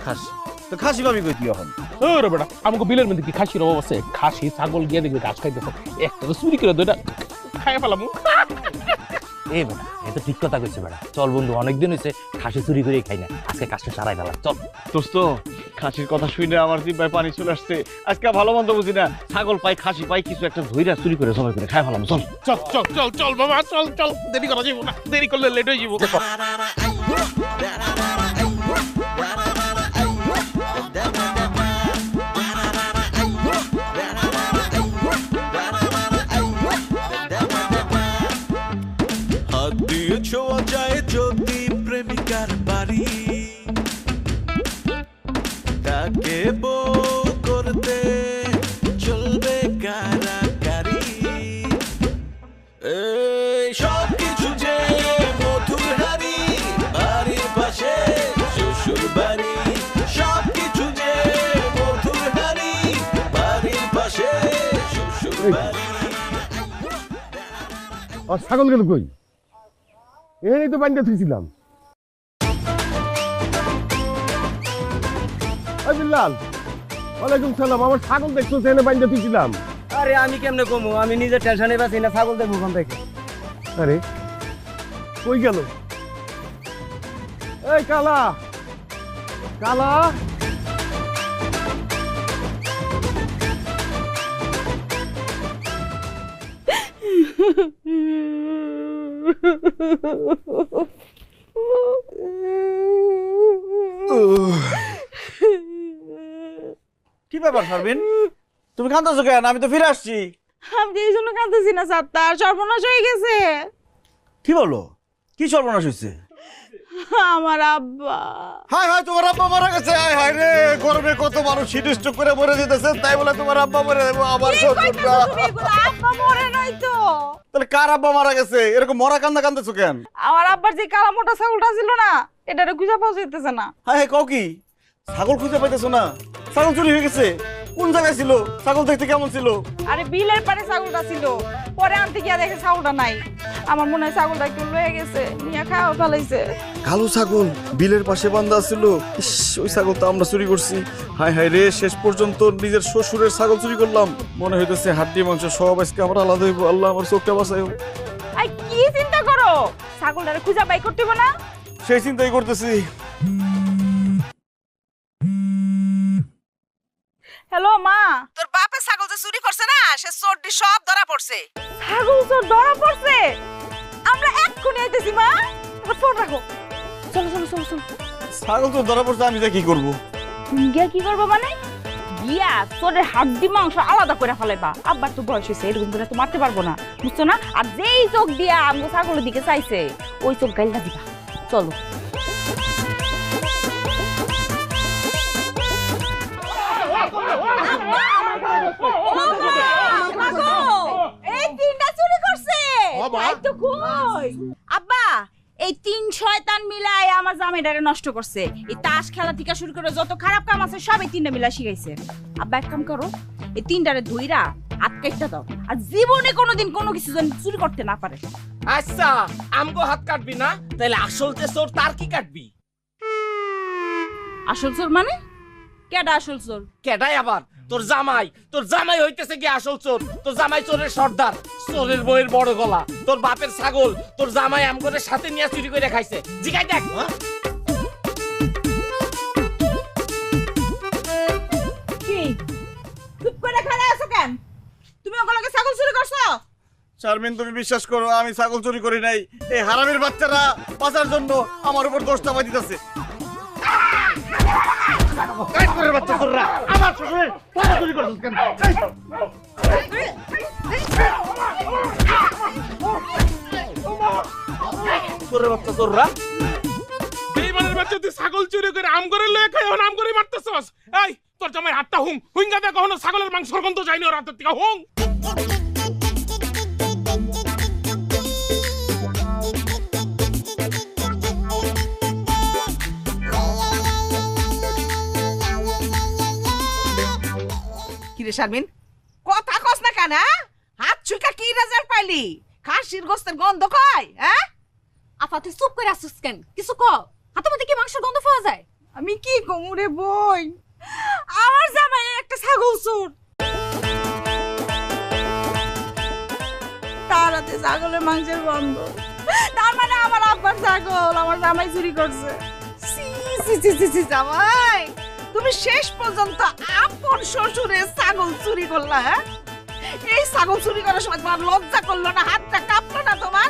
Speaker 4: খাসি? তো খাসি পাবি কই তুই এখন?
Speaker 16: ওরে বেটা আমাকে বিলের মধ্যে কি খাসির অভাব আছে? খাসি ছাগল গিয়ে দেখবি ঘাস খাইতেছে, একটা তো চুরি করে দুইটা খাইয়া ফেলামু।
Speaker 12: এই বেটা এ তো ঠিক কথা কইছে বেটা। চল বন্ধু, অনেকদিন হইছে খাসি চুরি করে খাই না, আজকে কাজটা সারাই ফেলা। চল
Speaker 4: দোস্ত, খাসির কথা শুনে আমার জিহ্বায় পানি চলে আসছে। আজকে ভালো মন্দ বুঝি না, ছাগল পাই, খাসি পাই, কিছু একটা ধইরা চুরি করে সবাই করে খাই ফেলাম। চল
Speaker 16: চল চল চল চল বাবা, চল চল, দেরি করা যাইব না, দেরি করলে লেট হয়ে যাবো।
Speaker 7: হাত দিয়ে ছোঁয়া যায় যদি প্রেমিকার বাড়ি, তাকে বউ করতে চলবে কারাকারি। এই সব কিছু যে মধুর হারি, বাড়ির পাশে শ্বশুর বাড়ি। সব কিছু যে মধুর হারি, বাড়ির পাশে শ্বশুর বাড়ি।
Speaker 3: আর ছাগল গেল কই? এই তো বান্ডা থুইছিলাম। বিল্লাল, ওয়ালাইকুম সালাম। আমার ছাগল দেখছো, এনে বান্ডা থুইছিলাম।
Speaker 4: আরে আমি কেমনে কমু? আমি নিজে টেনশনে বাঁচি না, ছাগল দেখবো কোন থেকে?
Speaker 3: আরে কই গেল? এই কালা, কালা,
Speaker 4: কি ব্যাপার শারমিন, তুমি কাঁদতেছো কেন? আমি তো ফিরে আসছি।
Speaker 5: আমি তো এই জন্য কাঁদতেছি না সাত্তার, সর্বনাশ হয়ে গেছে।
Speaker 4: কি বলো? কি সর্বনাশ হয়েছে?
Speaker 5: আমার আব্বা।
Speaker 4: হায় হায়, তোমার আব্বা মারা গেছে। হায় হায় রে, গরমে কত মানুষ শীত করে মরে যেতেছে, তাই বলে তোমার আব্বা মরে যাবো? আমার শ্বশুরটা।
Speaker 5: আব্বা মরে নাই তো।
Speaker 4: তাহলে কার আব্বা মারা গেছে? এরকম মরা কান্দা কান্দেছো কেন?
Speaker 5: আমার আব্বার যে কালা মোটা ছাগলটা ছিল না, এটারে খুঁজে পাওয়া যেতেছে না।
Speaker 4: হায় হায়, কও কি? ছাগল খুঁজে পাইতেছো না? ছাগল চুরি হয়ে গেছে? কোন জায়গায় ছিল? ছাগল দেখতে কেমন ছিল?
Speaker 5: আরে বিলের পারে ছাগলটা ছিল, পরে আনতে গিয়া দেখে ছাগলটা নাই। আমার মনে হয় ছাগলটা একটু লয়ে গেছে, নিয়ে খাওয়া ফেলাইছে।
Speaker 4: কালো ছাগল বিলের পাশে বান্ধা ছিল। ইস, ওই ছাগল তো আমরা চুরি করছি। হায় হায় রে, শেষ পর্যন্ত নিজের শ্বশুরের ছাগল চুরি করলাম। মনে হইতেছে হাড্ডি মাংস সব আজকে আমরা আলাদা হইব। আল্লাহ আমার চোখটা বাঁচাইও।
Speaker 5: আই কি চিন্তা করো, ছাগলটারে খুঁজে বাই করতে হবে না?
Speaker 4: সেই চিন্তাই করতেছি।
Speaker 5: হ্যালো মা।
Speaker 10: তোর বাপে ছাগল যে চুরি করছে না, সে চোরটি সব ধরা পড়ছে।
Speaker 5: ছাগল চোর ধরা পড়ছে? আমরা এক্ষুনি আইতেছি মা, ফোন রাখো। চলো চলো চলো চলো।
Speaker 4: ছাগল তো ধরা পড়ছে, আমি যা কি করবো?
Speaker 5: গিয়া কি করবো মানে? গিয়া চোরের হাড্ডি মাংস আলাদা করে ফেলাইবা। আব্বার তো বয়স হয়েছে, এরকম করে তো মারতে পারবো না, বুঝছো না? আর যেই চোখ দিয়া আমগো ছাগলের দিকে চাইছে, ওই চোখ গাইলা দিবা। চলো। এই তিনটা চুরি করছে। আব্বা, এই তিন শয়তান মিলাই আমার জামাইটারে নষ্ট করছে। এই তাস খেলা থেকে শুরু করে যত খারাপ কাম আছে সব এই তিনটা মিলাই শিখাইছে। আব্বা এক কাম করো, এই তিনটারে ধইরা হাত কাটতে দাও, আর জীবনে কোনোদিন কোনো কিছু যেন চুরি করতে না পারে।
Speaker 13: আচ্ছা, আমগো হাত কাটবি না, তাহলে আসল যে চোর তার কি কাটবি?
Speaker 5: আসল চোর মানে? কেডা আসল চোর?
Speaker 13: কেডাই আবার? তোর জামাই হইতেছে কি আসল চোর? তোর জামাই চোরের সর্দার, চোরের বইয়ের বড় গলা। তোর বাপের ছাগল তোর জামাই আমগোরে সাথে নিয়ে চুরি করে খাইছে। জিগাই দেখ।
Speaker 5: কি চুপ করে খাড়া আছো কেন? তুমি ওগুলোকে ছাগল চুরি করছো?
Speaker 4: শারমিন, তুমি বিশ্বাস করো, আমি ছাগল চুরি করি নাই। এই হারামির বাচ্চারা বাঁচার জন্য আমার উপর দোষ চাপাই দিতেছে।
Speaker 3: আমার শ্বশুরের টাকা চুরি করছিস কেন?
Speaker 4: চোরের বাচ্চা চোররা।
Speaker 16: বেইমানের বাচ্চা, তুই ছাগল চুরি করে আম করে লয়ে খাই, এখন আম করে মারতেছস। এই তোর জামাই হাতটা হুঙ্গা দে, কখনো ছাগলের মাংসের গন্ধ যায়নি ওর হাতের থেকে। হুং।
Speaker 10: কিরে শারমিন, কথা কস না কেন? হাত ছুঁকা কি রেজাল্ট পাইলি? খাসির গোস্তের গন্ধ কয়? হ্যাঁ,
Speaker 15: আপা তুই চুপ করে আসছিস কেন? কিছু ক। হাতের মধ্যে কি মাংসের গন্ধ পাওয়া যায়?
Speaker 5: আমি কি কমু রে বই, আমার জামাই একটা ছাগল চোর। তার হাতে ছাগলের মাংসের গন্ধ, তার মানে আমার আব্বার ছাগল আমার জামাই চুরি করছে।
Speaker 10: জামাই, তুমি শেষ পর্যন্ত আপন শ্বশুরের ছাগল চুরি করলা? হ্যাঁ, এই ছাগল চুরি করার সময় তোমার লজ্জা করলো না? হাতটা কাঁপলো না তোমার?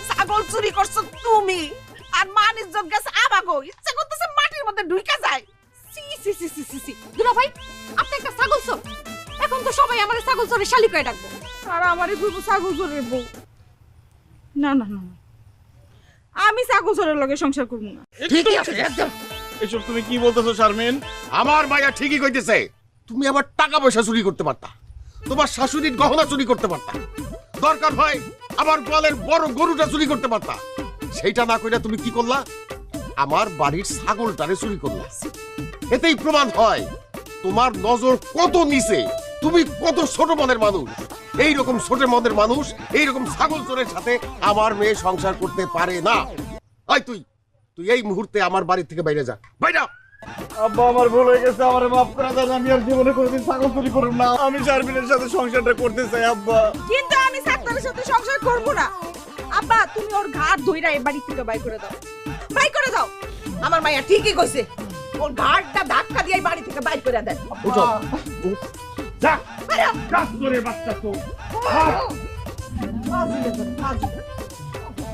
Speaker 10: ছাগল চুরি করছো তুমি, আর মান ইজ্জত গেছে আমাগো। ইচ্ছা করতেছে মাটির মধ্যে ঢুইকা যায়।
Speaker 15: দুলা ভাই, আপনি একটা ছাগল চোর। এখন তো সবাই আমাদের ছাগল চোরের শালি করে ডাকবো।
Speaker 5: আর আমারই বলবো ছাগল চোরের বউ। না না না, আমি ছাগল চোরের লগে সংসার করবো না।
Speaker 3: ঠিকই আছে একদম।
Speaker 4: এসব তুমি কি বলতেছো শারমিন?
Speaker 3: আমার মাইয়া ঠিকই কইতেছে। তুমি আবার টাকা পয়সা চুরি করতে পারতা, তোমার শাশুড়ির গহনা চুরি করতে পারতা, দরকার হয় আমার গোয়ালের বড় গরুটা চুরি করতে পারতা। সেইটা না কইরা তুমি কি করলা? আমার বাড়ির ছাগলটারে চুরি করলা। এতেই প্রমাণ হয় তোমার নজর কত নিচে, তুমি কত ছোট মনের মানুষ। এইরকম ছোট মনের মানুষ এইরকম ছাগল চোরের সাথে আমার মেয়ে সংসার করতে পারে না। তুই এই মুহূর্তে আমার বাড়ি থেকে বাইরে যা, বাইরে।
Speaker 4: আব্বা, আমার ভুল হয়ে গেছে, আমারে মাফ করে দেন। আমি আর জীবনে কোনোদিন ছাগল চুরি করব না। আমি শারমিনের সাথে সংসারটা করতে চাই আব্বা।
Speaker 5: কিন্তু আমি সাত্তারের সাথে সংসার করব না। আব্বা, তুমি ওর ঘাট ধইরা এই বাড়ি থেকে বাই করে দাও, বাই করে দাও।
Speaker 10: আমার মাইয়া ঠিকই কইছে, ওর ঘাটটা ধাক্কা দিয়ে এই বাড়ি থেকে বাইর করে দেন।
Speaker 3: উঠো, যা
Speaker 10: আরে
Speaker 3: কাজ করে বাচ্চা তো।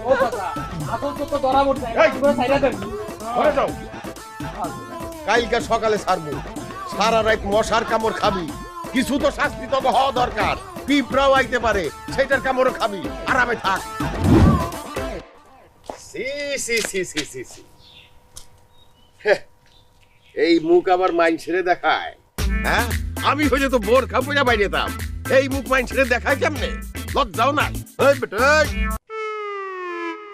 Speaker 13: ও কথা, আসল চোর তো ধরা পড়ছে। তোমরা সাইরা দেন।
Speaker 3: ঘরে যাও। কালকে সকালে ছাড়বো, সারা রাত মশার কামড় খাবি। কিছু তো শাস্তি তো হওয়া দরকার। পিঁপড়াও আইতে পারে, সেটার কামড়ও খাবি, আরামে থাক। সি সি সি সি সি সি হ্যাঁ, এই মুখ আবার মাইন ছেড়ে দেখায়। হ্যাঁ, আমি হয়ে তো বোরখা পরে বাইরে যেতাম, এই মুখ মাইন ছেড়ে দেখায় কেমনে? লজ্জাও না?
Speaker 1: এই বেটা, এই।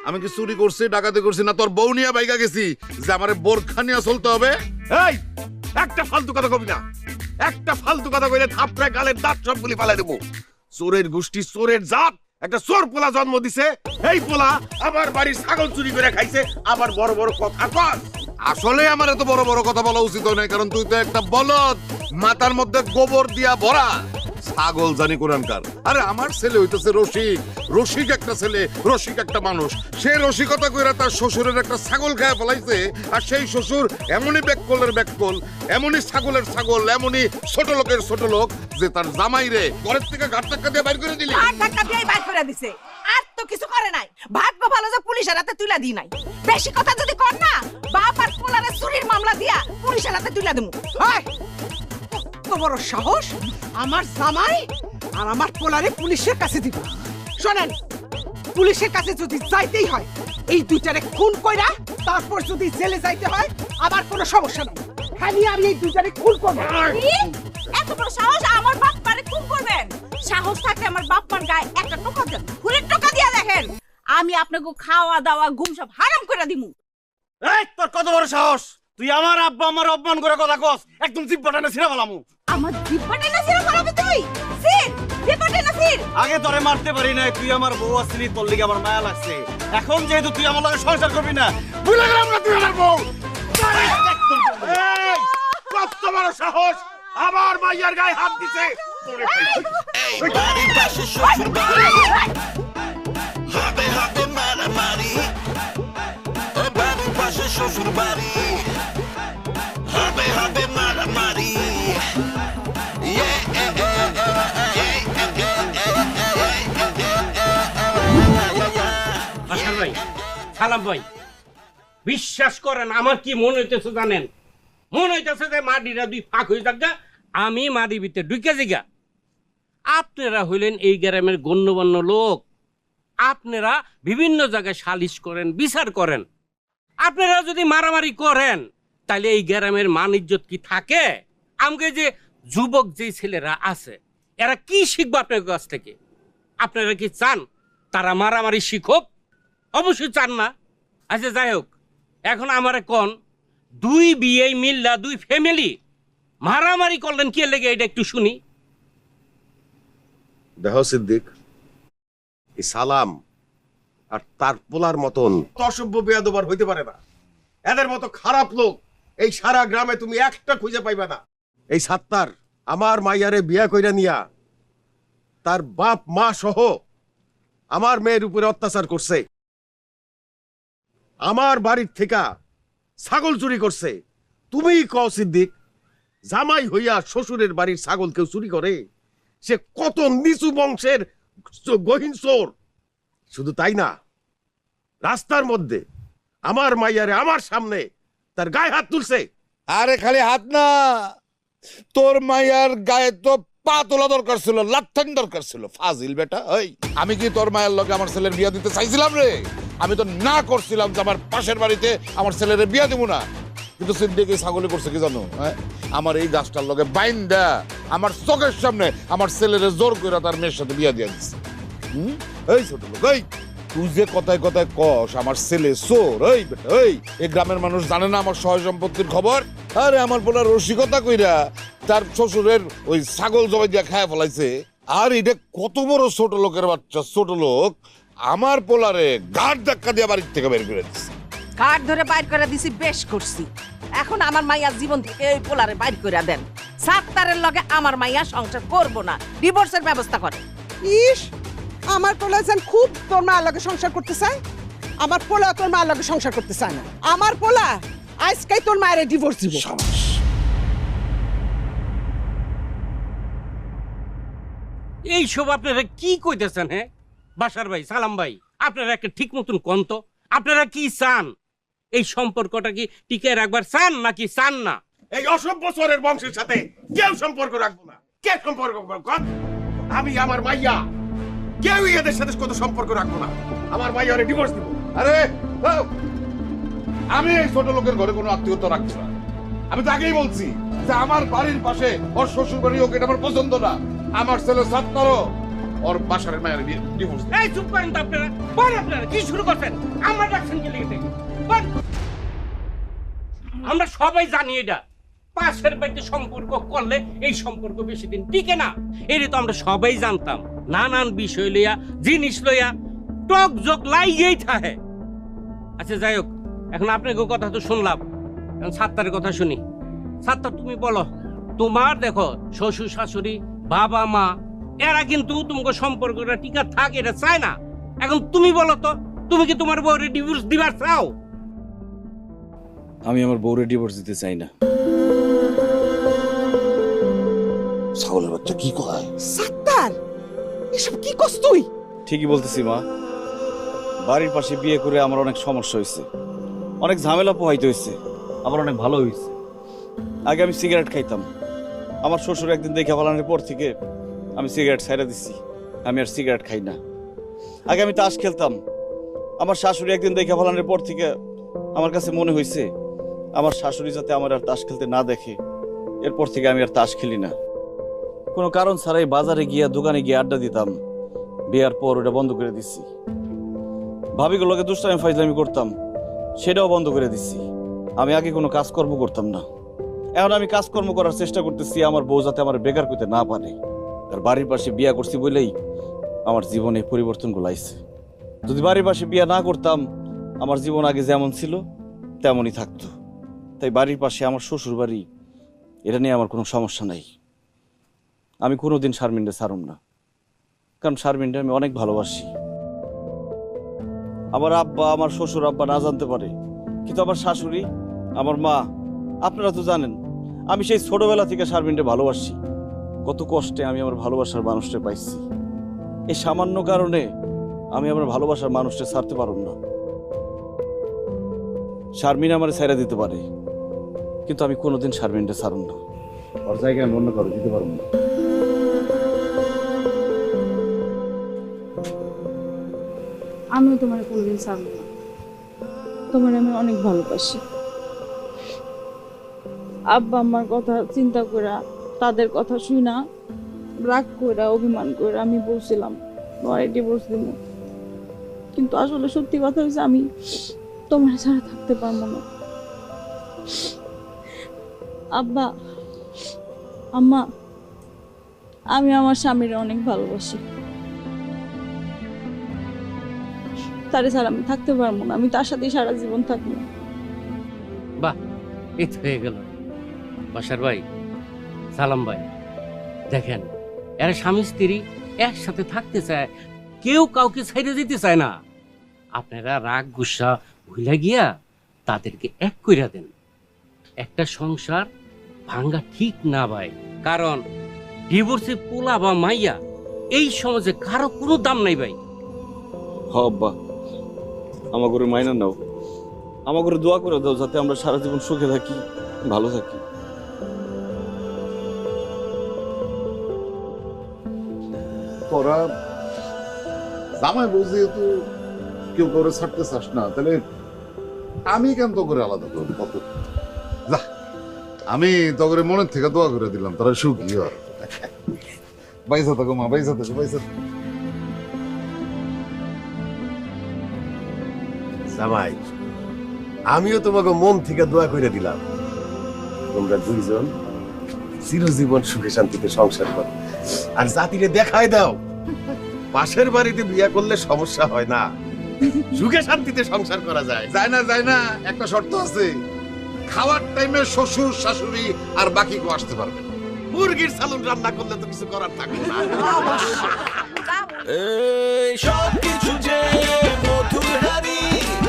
Speaker 1: আমি কি চুরি করছি, ডাকাতি করছি, না তোর বউ নিয়ে বাইকা গেছি যে আমার বোরখা নিয়ে চলতে হবে?
Speaker 3: এই একটা ফালতু কথা কবি না, একটা ফালতু কথা কইলে থাপড়ে গালের দাঁত সব গুলি ফালাই দেবো। চোরের গোষ্ঠী, চোরের জাত, একটা চোর পোলা জন্ম দিছে, এই পোলা আমার বাড়ির ছাগল চুরি করে খাইছে, আবার বড় বড় কথা কর।
Speaker 1: আসলে আমার এত বড় বড় কথা বলা উচিত হয় না, কারণ তুই তো একটা বলদ, মাথার মধ্যে গোবর দিয়া ভরা ছাগল জানি কোরআনকার। আরে আমার ছেলে হইতেছে রসিক, রসিক একটা ছেলে, রসিক একটা মানুষ। সে রসিকতা কইরা তার শ্বশুরের একটা ছাগল খায় ফেলাইছে, আর সেই শ্বশুর এমনই ব্যাককলের ব্যাককল, এমনই ছাগলের ছাগল, এমনই ছোট লোকের ছোট লোক যে তার জামাই রে ঘরের থেকে ঘাট ধাক্কা দিয়ে বাইর করে দিলি।
Speaker 10: আর ধাক্কা দিয়ে বাইর করে দিছে, আর তো কিছু করে নাই। ভাগ্য ভালো যে পুলিশের হাতে তুলে দিই নাই। বেশি কথা যদি কর না, বাপ আর পোলারে চুরির মামলা দিয়া পুলিশের হাতে তুলে দেবো। কত বড় সাহস আমার জামাই আর আমার পোলারে পুলিশের কাছে দিব। শোনেন, পুলিশের কাছে যদি যাইতেই হয়, এই দুইটারে খুন কইরা তারপর যদি জেলে যাইতে হয়, আবার কোনো সমস্যা নাই, খালি আমি এই দুইটারে খুন করব।
Speaker 5: এত বড় সাহস আমার বাপ মারে খুন করবেন? সাহস থাকলে আমার বাপ মার গায়ে একটা টোকা দেন, খুনের টোকা দিয়া দেখেন, আমি আপনাকে খাওয়া দাওয়া ঘুম সব হারাম করে দিমু।
Speaker 4: এই তোর কত বড় সাহস, তুই আমার আব্বা আমার অপমান করে কথা কস, একদম জিব্বাটা না ছিঁড়া ফেলামু।
Speaker 5: আমার জিব্বাটা না ছিঁড়া ফেলাবি তুই? সির, জিব্বাটা না ছিঁড়।
Speaker 4: আগে তোরে মারতে পারি না, তুই আমার বউ আসলি, তোর লিগে আমার মায়া লাগছে। এখন যেহেতু তুই আমার লগে সংসার করবি না,
Speaker 3: ভুলে গেলাম না তুই আমার বউ। এই কত বড় সাহস, আমার মাইয়ার গায়ে হাত দিছে।
Speaker 7: এই বাড়ির পাশে শ্বশুর বাড়ি, হবে হবে মারামারি। ও বাড়ির পাশে শ্বশুর বাড়ি, হবে হবে মারামারি।
Speaker 13: আশার ভাই, সালাম ভাই, বিশ্বাস করেন আমার কি মনে হইতেছে জানেন? মনে হইতেছে যে মাটিরা দুই ফাঁক হয়ে যাক, আমি মাটির ভিতরে ঢুকে জিগা। আপনারা হইলেন এই গ্রামের গণ্যমান্য লোক, আপনারা বিভিন্ন জায়গায় সালিশ করেন, বিচার করেন। আপনারা যদি মারামারি করেন তাহলে এই গ্রামের মান ইজ্জত কি থাকে? আমাকে যে যুবক যে ছেলেরা আছে, এরা কি শিখবে আপনার কাছ থেকে? আপনারা কি চান তারা মারামারি শিখুক? অবশ্যই চান না। আচ্ছা যাই হোক, এখন আমার কোন দুই বিয়ে মিল্লা দুই ফ্যামিলি মারামারি করলেন কি লেগে, এটা একটু শুনি।
Speaker 3: দেখো সিদ্দিক, এই সালাম আর তার পোলার মতন অসভ্য বেয়াদব হইতে পারে না। এদের মতো খারাপ লোক এই সারা গ্রামে তুমি একটা খুঁজে পাইবে না। এই সাত্তার আমার মাইয়ারে বিয়া কইরা নিয়া তার বাপ মা সহ আমার মেয়ের উপরে অত্যাচার করছে, আমার বাড়ির থেকে ছাগল চুরি করছে। তুমিই কও সিদ্দিক, জামাই হইয়া শ্বশুরের বাড়ির ছাগল কেউ চুরি করে? সে কত নিচু বংশের গহীন চোর। শুধু তাই না, রাস্তার মধ্যে আমার মাইয়ারে আমার সামনে তার গায়ে হাত তুলছে।
Speaker 1: আরে খালি হাত না, তোর মাইয়ার গায়ে তো পা তোলা দরকার ছিল, লাথন দরকার ছিল। ফাজিল বেটা, ওই আমি কি তোর মায়ের লগে আমার ছেলের বিয়া দিতে চাইছিলাম রে? আমি তো না করছিলাম যে আমার পাশের বাড়িতে আমার ছেলের বিয়া দিব না। কিন্তু সিদ্দিক এই ছাগলে করছে কি জানো? আমার এই গাছটার লগে বাইন্দা আমার চোখের সামনে আমার ছেলের জোর করে তার মেয়ের সাথে বিয়া দিয়ে দিচ্ছে। এই ছোট লোক, এই তুই যে কথায় কথায় কস আমার ছেলে চোর, এই বেটা, এই গ্রামের মানুষ জানে না আমার সহায় সম্পত্তির খবর? আরে আমার পোলা রসিকতা কইরা তার শ্বশুরের ওই ছাগল জবাই দিয়া খায়া ফেলাইছে। আর এটা কত বড় ছোট লোকের বাচ্চা, ছোট লোক আমার পোলারে ঘাট ধাক্কা দিয়ে বাড়ির থেকে বের করে দিচ্ছে।
Speaker 10: কাঠ ধরে বাইর করে দিছি, বেশ করছি। এখন আমার মাইয়া জীবন থেকে এই পোলারে বাইর করে দেন। সাত্তারের লগে আমার মাইয়া সংসার করব না, ডিভোর্সের ব্যবস্থা করে।
Speaker 6: ইস, আমার পোলা যেন খুব তোর মায়ের লগে সংসার করতে চায়, আমার পোলা তোর মায়ের লগে সংসার করতে চায় না। আমার পোলা আজকেই তোর মায়ের ডিভোর্স দিব।
Speaker 13: এইসব আপনারা কি কইতেছেন? হ্যাঁ বাসার ভাই, সালাম ভাই, আপনারা একটা ঠিক মতন কন্ত, আপনারা কি চান? এই সম্পর্কটা কি টিকে রাখবার চান নাকি চান না?
Speaker 3: এই অসভ্য চোরের বংশের সাথে কেউ সম্পর্ক রাখবো না। কে সম্পর্ক? আমি আমার মাইয়া, কেউ এদের সাথে কত সম্পর্ক রাখবো না। আমার মাইয়ারে ডিভোর্স দিব।
Speaker 1: আরে আমি এই ছোট লোকের ঘরে কোনো আত্মীয়তা রাখছি না। আমি তো আগেই বলছি যে আমার বাড়ির পাশে ওর শ্বশুর বাড়ি, ওকে এটা আমার পছন্দ না। আমার ছেলে সাত্তারও ওর বাসার মায়ের ডিভোর্স।
Speaker 13: এই চুপ করেন তো আপনারা, বল আপনারা কি শুরু করছেন? আমরা ডাকছেন কি লিখে দেখি বল। আমরা সবাই জানি এটা পাশের বাড়িতে সম্পর্ক করলে এই সম্পর্ক বেশি দিন টিকে না। এটা তো আমরা সবাই জানতাম। নানান বিষয় লইয়া, জিনিস লইয়া টক জক লাইগেই থাকে। আচ্ছা যাই হোক, এখন আপনাকে কথা তো শুনলাম, এখন সাত্তারের কথা শুনি। সাত্তার, তুমি বলো, তোমার দেখো শ্বশুর শাশুড়ি, বাবা মা, এরা কিন্তু তোমাকে সম্পর্কটা টিকা থাকে, এটা চায় না। এখন তুমি বলো তো, তুমি কি তোমার বউরে ডিভোর্স দিবার চাও?
Speaker 4: আমি আমার বউরে ডিভোর্স দিতে চাই না।
Speaker 3: ছাগলের বাচ্চা কি কয়? সাত্তার, এসব কি করছ তুই?
Speaker 4: ঠিকই বলতেছি মা। বাড়ির পাশে বিয়ে করে আমার অনেক সমস্যা হয়েছে, অনেক ঝামেলা পোহাইতে হয়েছে, আবার অনেক ভালো হয়েছে। আগে আমি সিগারেট খাইতাম, আমার শ্বশুর একদিন দেখে ফেলানোর পর থেকে আমি সিগারেট ছাইড়া দিছি, আমি আর সিগারেট খাই না। আগে আমি তাস খেলতাম, আমার শাশুড়ি একদিন দেখে ফেলানোর পর থেকে আমার কাছে মনে হয়েছে আমার শাশুড়ি যাতে আমার আর তাস খেলতে না দেখে, এরপর থেকে আমি আর তাস খেলি না। কোনো কারণ ছাড়াই বাজারে গিয়া, দোকানে গিয়ে আড্ডা দিতাম, বিয়ার পর ওটা বন্ধ করে দিছি। ভাবিগুলোকে দুষ্টামি ফাইজলামি করতাম, সেটাও বন্ধ করে দিছি। আমি আগে কোনো কাজকর্ম করতাম না, এখন আমি কাজকর্ম করার চেষ্টা করতেছি আমার বউ যাতে আমার বেকার করতে না পারে। আর বাড়ির পাশে বিয়া করছি বলেই আমার জীবনে পরিবর্তনগুলো আইছে। যদি বাড়ির পাশে বিয়া না করতাম, আমার জীবন আগে যেমন ছিল তেমনই থাকতো। তাই বাড়ির পাশে আমার শ্বশুর বাড়ি, এটা নিয়ে আমার কোনো সমস্যা নাই। আমি কোনোদিন শারমিনকে ছাড়ুম না, কারণ শারমিনকে আমি অনেক ভালোবাসি। আমার আব্বা, আমার শ্বশুর আব্বা না জানতে পারে, কিন্তু আমার শাশুড়ি, আমার মা, আপনারা তো জানেন আমি সেই ছোটবেলা থেকে শারমিনকে ভালোবাসি। কত কষ্টে আমি আমার ভালোবাসার মানুষটা পাইছি। এই সামান্য কারণে আমি আমার ভালোবাসার মানুষটা ছাড়তে পারব না। শারমিন আমার ছেড়ে দিতে পারে, কিন্তু আমি কোনোদিন শারমিনটা ছাড়ুম না। ওর জায়গায় আমি অন্য কারো দিতে পারব না।
Speaker 5: আমিও তোমার কোনোদিন ছাড়বো না, তোমার আমি অনেক ভালোবাসি। আব্বা আমার কথা চিন্তা করে, তাদের কথা শুনা, রাগ করে, অভিমান করে আমি বলছিলাম তোমার ডিভোর্স দিব, কিন্তু আসলে সত্যি কথা হচ্ছে আমি তোমার ছাড়া থাকতে পারবো না। আব্বা, আম্মা, আমি আমার স্বামীর অনেক ভালোবাসি, তারে ছাড়া আমি থাকতে পারবো না, আমি তার সাথে সারা জীবন থাকবো।
Speaker 13: বাহ, এই তো হয়ে গেল। বাসার ভাই, সালাম ভাই, দেখেন এরা স্বামী স্ত্রী একসাথে থাকতে চায়, কেউ কাউকে ছেড়ে দিতে চায় না। আপনারা রাগ গুসা ভুলে গিয়া তাদেরকে এক কইরা দেন। একটা সংসার ভাঙ্গা ঠিক না ভাই, কারণ ডিভোর্সে পোলা বা মাইয়া এই সমাজে কারো কোনো দাম নাই ভাই।
Speaker 4: আব্বা, আমার ঘরে মাইনা নাও, আমার ঘরে দোয়া করে দাও যাতে আমরা সারা জীবন সুখে থাকি, ভালো থাকি।
Speaker 1: তোরা জামাই বউ যেহেতু কেউ করে ছাড়তে চাস না, তাহলে আমি কেন তো করে আলাদা করবো? কত যা, আমি তো করে মনের থেকে দোয়া করে দিলাম তারা সুখী হয়। বাইসা থাকো মা, বাইসা থাকো, বাইসা থাকো।
Speaker 3: জামাই, আমিও তোমাকে মন থেকে দোয়া করে দিলাম, তোমরা দুইজন চিরজীবন সুখে শান্তিতে সংসার করো। আর জাতিরে দেখাই দাও পাশের বাড়িতে বিয়ে করলে সমস্যা হয় না, সুখে শান্তিতে সংসার করা যায়।
Speaker 1: যায় না, যায় না, একটা শর্ত আছে, খাওয়ার টাইমে শ্বশুর শাশুড়ি আর বাকি কেউ আসতে পারবে না।
Speaker 3: মুরগির সালুন রান্না করলে তো কিছু করার থাকবে না।
Speaker 7: এই সব কিছু যে মধুর হারি,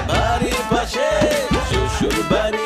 Speaker 7: বাড়ির পাশে শ্বশুর বাড়ি।